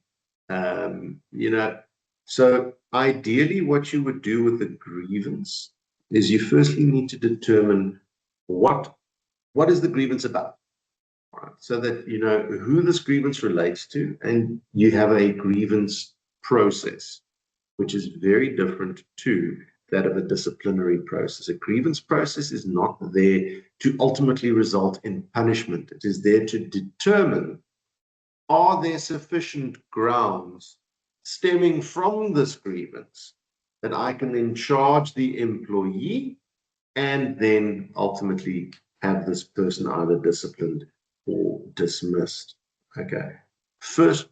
Speaker 1: So ideally, what you would do with a grievance is you firstly need to determine what is the grievance about, right? So that you know who this grievance relates to, and you have a grievance process, which is very different to that of a disciplinary process. A grievance process is not there to ultimately result in punishment. It is there to determine, are there sufficient grounds stemming from this grievance that I can then charge the employee and then ultimately have this person either disciplined or dismissed. Okay. First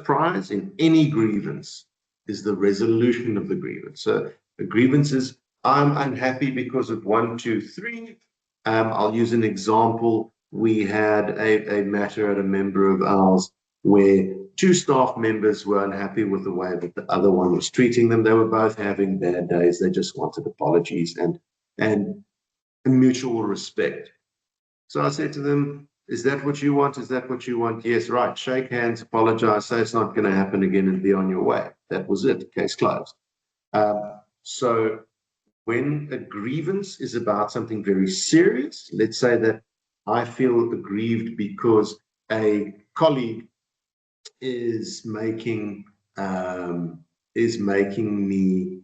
Speaker 1: prize in any grievance is the resolution of the grievance. So the grievance is, I'm unhappy because of 1, 2, 3. I'll use an example. We had a matter at a member of ours where 2 staff members were unhappy with the way that the other one was treating them. They were both having bad days. They just wanted apologies and mutual respect. So I said to them, is that what you want? Is that what you want? Yes, right. Shake hands, apologize, say it's not going to happen again, and be on your way. That was it. Case closed. So when a grievance is about something very serious, let's say that I feel aggrieved because a colleague is making me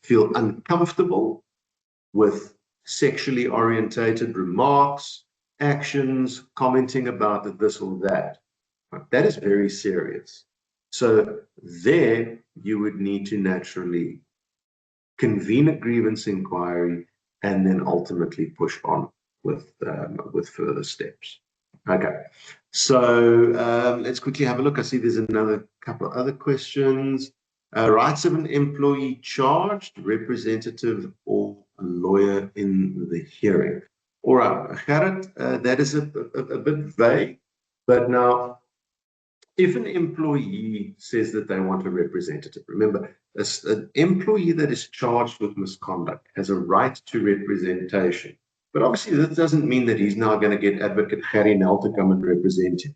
Speaker 1: feel uncomfortable with sexually orientated remarks, actions, commenting about this or that. That is very serious. So there you would need to naturally convene a grievance inquiry and then ultimately push on with further steps. Okay, so let's quickly have a look. I see there's another couple of other questions. Rights of an employee charged, representative, or a lawyer in the hearing. All right, Gerrit, that is a bit vague, but now, if an employee says that they want a representative, remember, an employee that is charged with misconduct has a right to representation. But obviously, that doesn't mean that he's now going to get Advocate Harry Nell to come and represent him,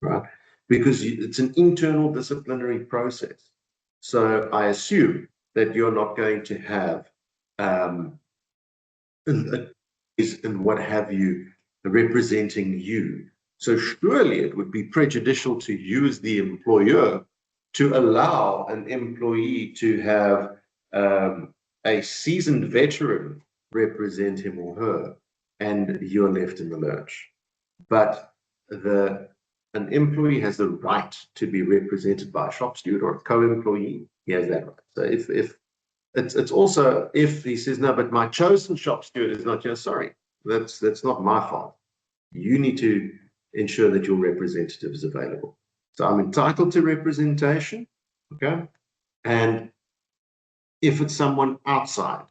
Speaker 1: right? Because it's an internal disciplinary process. So I assume that you're not going to have and what have you representing you. So surely it would be prejudicial to use the employer to allow an employee to have a seasoned veteran represent him or her, and you're left in the lurch. But an employee has the right to be represented by a shop steward or a co-employee. He has that right. So if it's also if he says, no, but my chosen shop steward is not here, sorry, that's not my fault. You need to ensure that your representative is available. So I'm entitled to representation, okay? And if it's someone outside,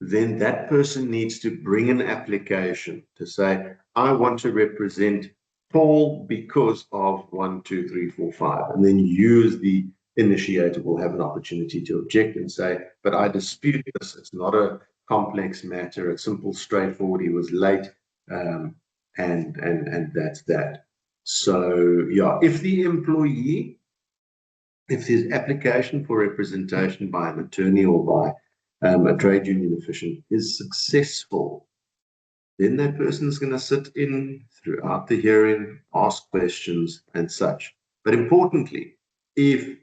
Speaker 1: then that person needs to bring an application to say, I want to represent Paul because of 1, 2, 3, 4, 5, and then use the initiator will have an opportunity to object and say, but I dispute this. It's not a complex matter. It's simple, straightforward. He was late, and that's that. So yeah, if his application for representation by an attorney or by a trade union official is successful, then that person is going to sit in throughout the hearing, ask questions and such. But importantly, if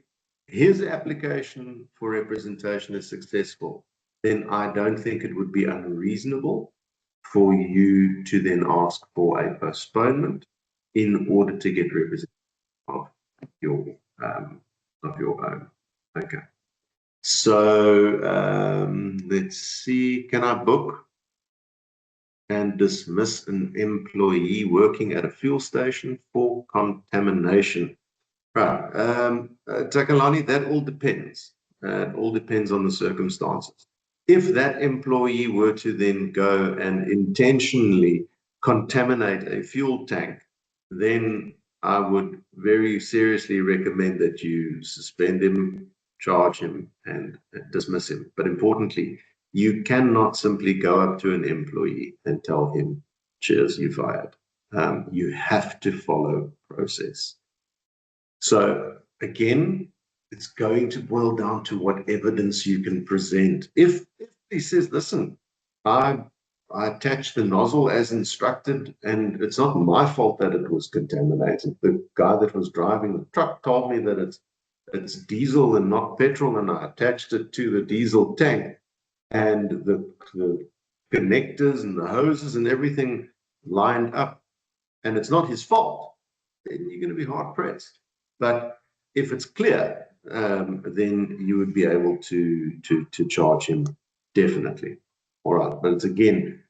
Speaker 1: his application for representation is successful, then I don't think it would be unreasonable for you to then ask for a postponement in order to get representation of your own. Okay. So let's see, can I book and dismiss an employee working at a fuel station for contamination? Right, Takalani, that all depends. It all depends on the circumstances. If that employee were to then go and intentionally contaminate a fuel tank, then I would very seriously recommend that you suspend him, charge him, and dismiss him. But importantly, you cannot simply go up to an employee and tell him, cheers, you fired. You have to follow process. So again, it's going to boil down to what evidence you can present. If he says, listen, I attached the nozzle as instructed, and it's not my fault that it was contaminated. The guy that was driving the truck told me that it's diesel and not petrol, and I attached it to the diesel tank, and the connectors and the hoses and everything lined up, and it's not his fault, then you're going to be hard pressed. But if it's clear, then you would be able to charge him, definitely. All right, but it's, again,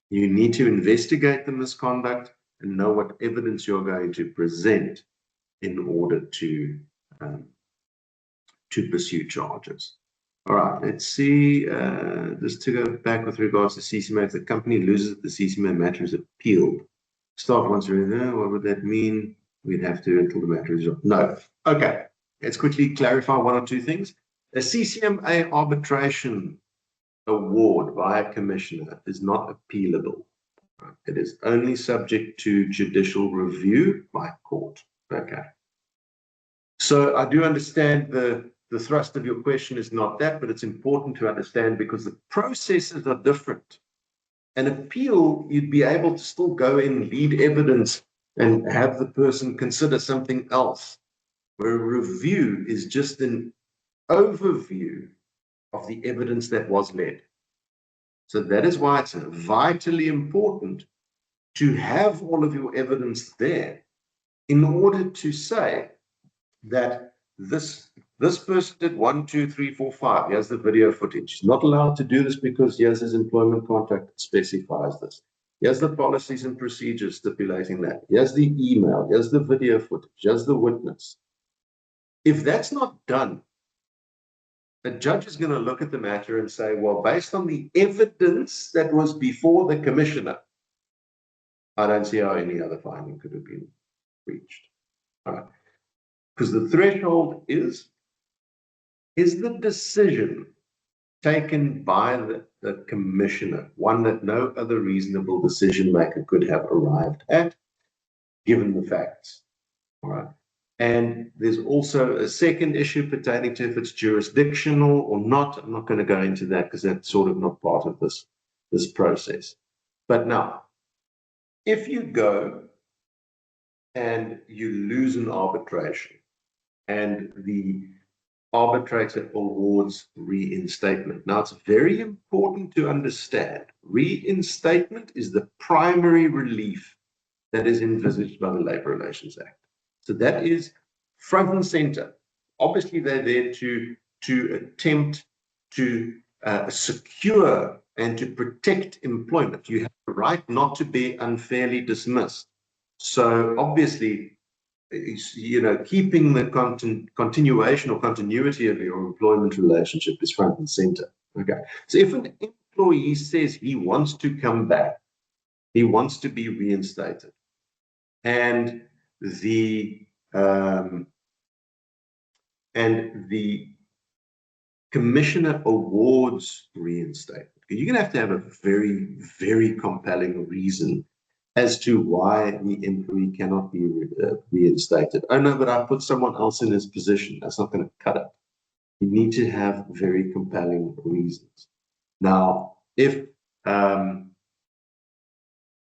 Speaker 1: you need to investigate the misconduct and know what evidence you're going to present in order to pursue charges. All right, let's see, just to go back with regards to CCMA, if the company loses the CCMA matter is appealed, staff wants to know, what would that mean? We'd have to until the matter is resolved. No. Okay, let's quickly clarify one or two things. A CCMA arbitration award by a commissioner is not appealable. It is only subject to judicial review by court. Okay. So I do understand the thrust of your question is not that, but it's important to understand because the processes are different. An appeal, you'd be able to still go in, lead evidence, and have the person consider something else, where a review is just an overview of the evidence that was led. So that is why it's vitally important to have all of your evidence there in order to say that this person did 1, 2, 3, 4, 5. Here's the video footage. He's not allowed to do this because here's his employment contract that specifies this. Here's the policies and procedures stipulating that. Here's the email. Here's the video footage. Here's the witness. If that's not done, the judge is going to look at the matter and say, well, based on the evidence that was before the commissioner, I don't see how any other finding could have been reached. All right. Because the threshold is the decision taken by the commissioner one that no other reasonable decision maker could have arrived at, given the facts. All right. And there's also a second issue pertaining to if it's jurisdictional or not. I'm not going to go into that because that's sort of not part of this process. But now, if you go and you lose an arbitration and the arbitrator awards reinstatement. Now, it's very important to understand reinstatement is the primary relief that is envisaged by the Labour Relations Act. So that is front and center. Obviously, they're there to attempt to secure and to protect employment. You have the right not to be unfairly dismissed. So obviously, keeping the continuation or continuity of your employment relationship is front and center. Okay. So if an employee says he wants to come back, he wants to be reinstated, and the commissioner awards reinstatement, you're going to have a very, very compelling reason as to why the employee cannot be reinstated. Oh no, but I put someone else in his position. That's not going to cut it. You need to have very compelling reasons. Now, if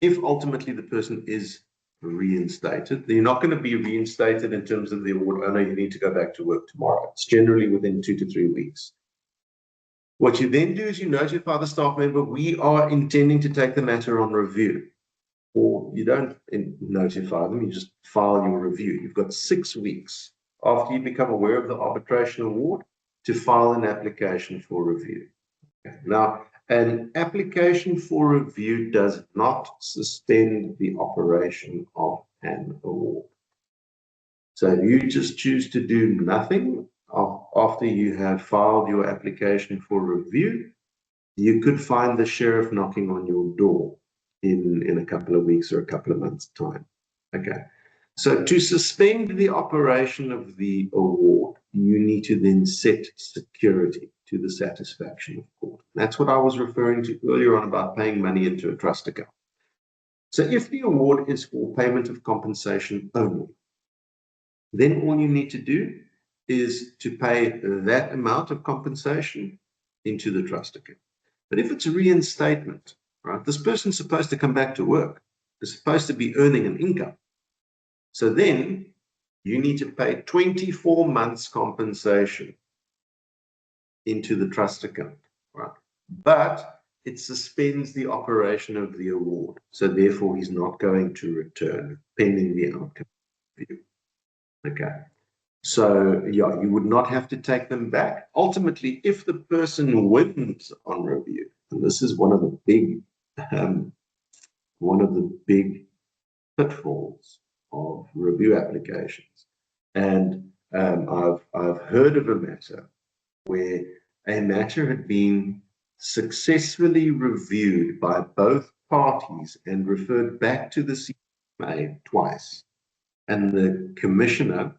Speaker 1: ultimately the person is reinstated, you're not going to be reinstated in terms of the award. Oh no, you need to go back to work tomorrow. It's generally within 2 to 3 weeks. What you then do is you notify the staff member, we are intending to take the matter on review. Or you don't notify them, you just file your review. You've got 6 weeks after you become aware of the arbitration award to file an application for review. Now, an application for review does not suspend the operation of an award. So if you just choose to do nothing after you have filed your application for review, you could find the sheriff knocking on your door in a couple of weeks or a couple of months' time. Okay. So to suspend the operation of the award, you need to then set security to the satisfaction of court. That's what I was referring to earlier on about paying money into a trust account. So if the award is for payment of compensation only, then all you need to do is to pay that amount of compensation into the trust account. But if it's a reinstatement, right, this person's supposed to come back to work. They're supposed to be earning an income. So then you need to pay 24 months compensation into the trust account, right? But it suspends the operation of the award. So therefore, he's not going to return pending the outcome review. Okay. So yeah, you would not have to take them back. Ultimately, if the person wins on review, and this is one of the big pitfalls of review applications, and I've heard of a matter where a matter had been successfully reviewed by both parties and referred back to the CMA twice, and the commissioner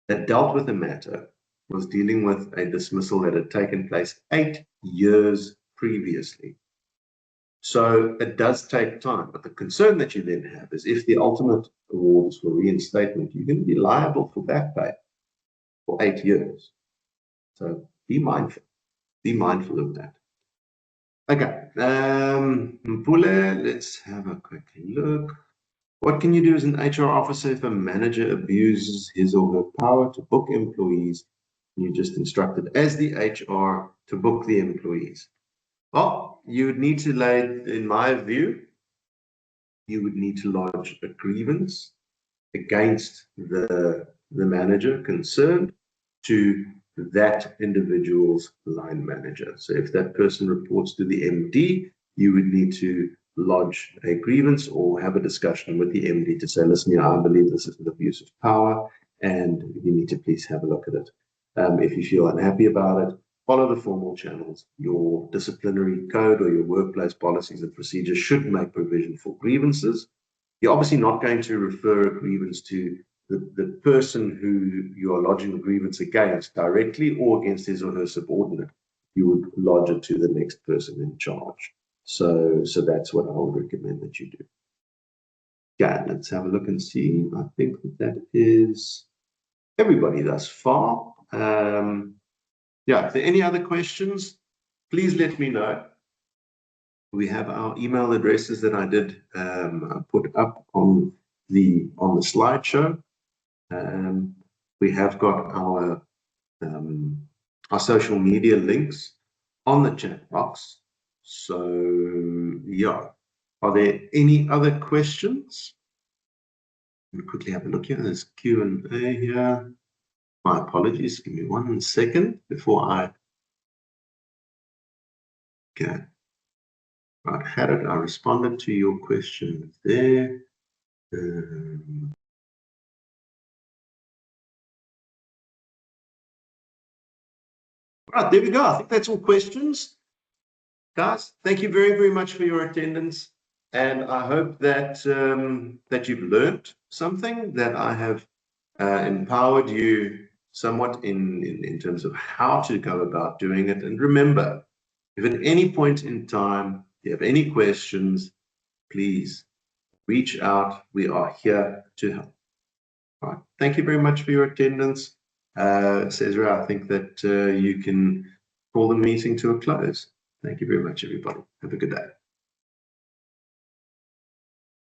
Speaker 1: that dealt with the matter was dealing with a dismissal that had taken place 8 years previously. So it does take time, but the concern that you then have is if the ultimate award is for reinstatement, you're going to be liable for back pay for 8 years. So be mindful of that. Okay, Mpule, let's have a quick look. What can you do as an HR officer if a manager abuses his or her power to book employees? You just instructed as the HR to book the employees. Well, you would need to in my view, you would need to lodge a grievance against the manager concerned to that individual's line manager. So if that person reports to the MD, you would need to lodge a grievance or have a discussion with the MD to say, listen, I believe this is an abuse of power and you need to please have a look at it. If you feel unhappy about it, follow the formal channels. Your disciplinary code or your workplace policies and procedures should make provision for grievances. You're obviously not going to refer a grievance to the person who you are lodging the grievance against directly or against his or her subordinate. You would lodge it to the next person in charge. So that's what I would recommend that you do. Okay, let's have a look and see. I think that is everybody thus far. Yeah, if there are any other questions, please let me know. We have our email addresses that I did put up on the slideshow. We have got our social media links on the chat box. So yeah, are there any other questions? Let me quickly have a look here. There's Q&A here. My apologies. Give me 1 second before I. Okay. Right, had it. I responded to your question there. Right, there we go. I think that's all questions. Guys, thank you very, very much for your attendance. And I hope that that you've learned something, that I have empowered you somewhat in terms of how to go about doing it. And remember, if at any point in time you have any questions, please reach out. We are here to help. All right. Thank you very much for your attendance. Cesar, I think that you can call the meeting to a close. Thank you very much, everybody. Have a good day.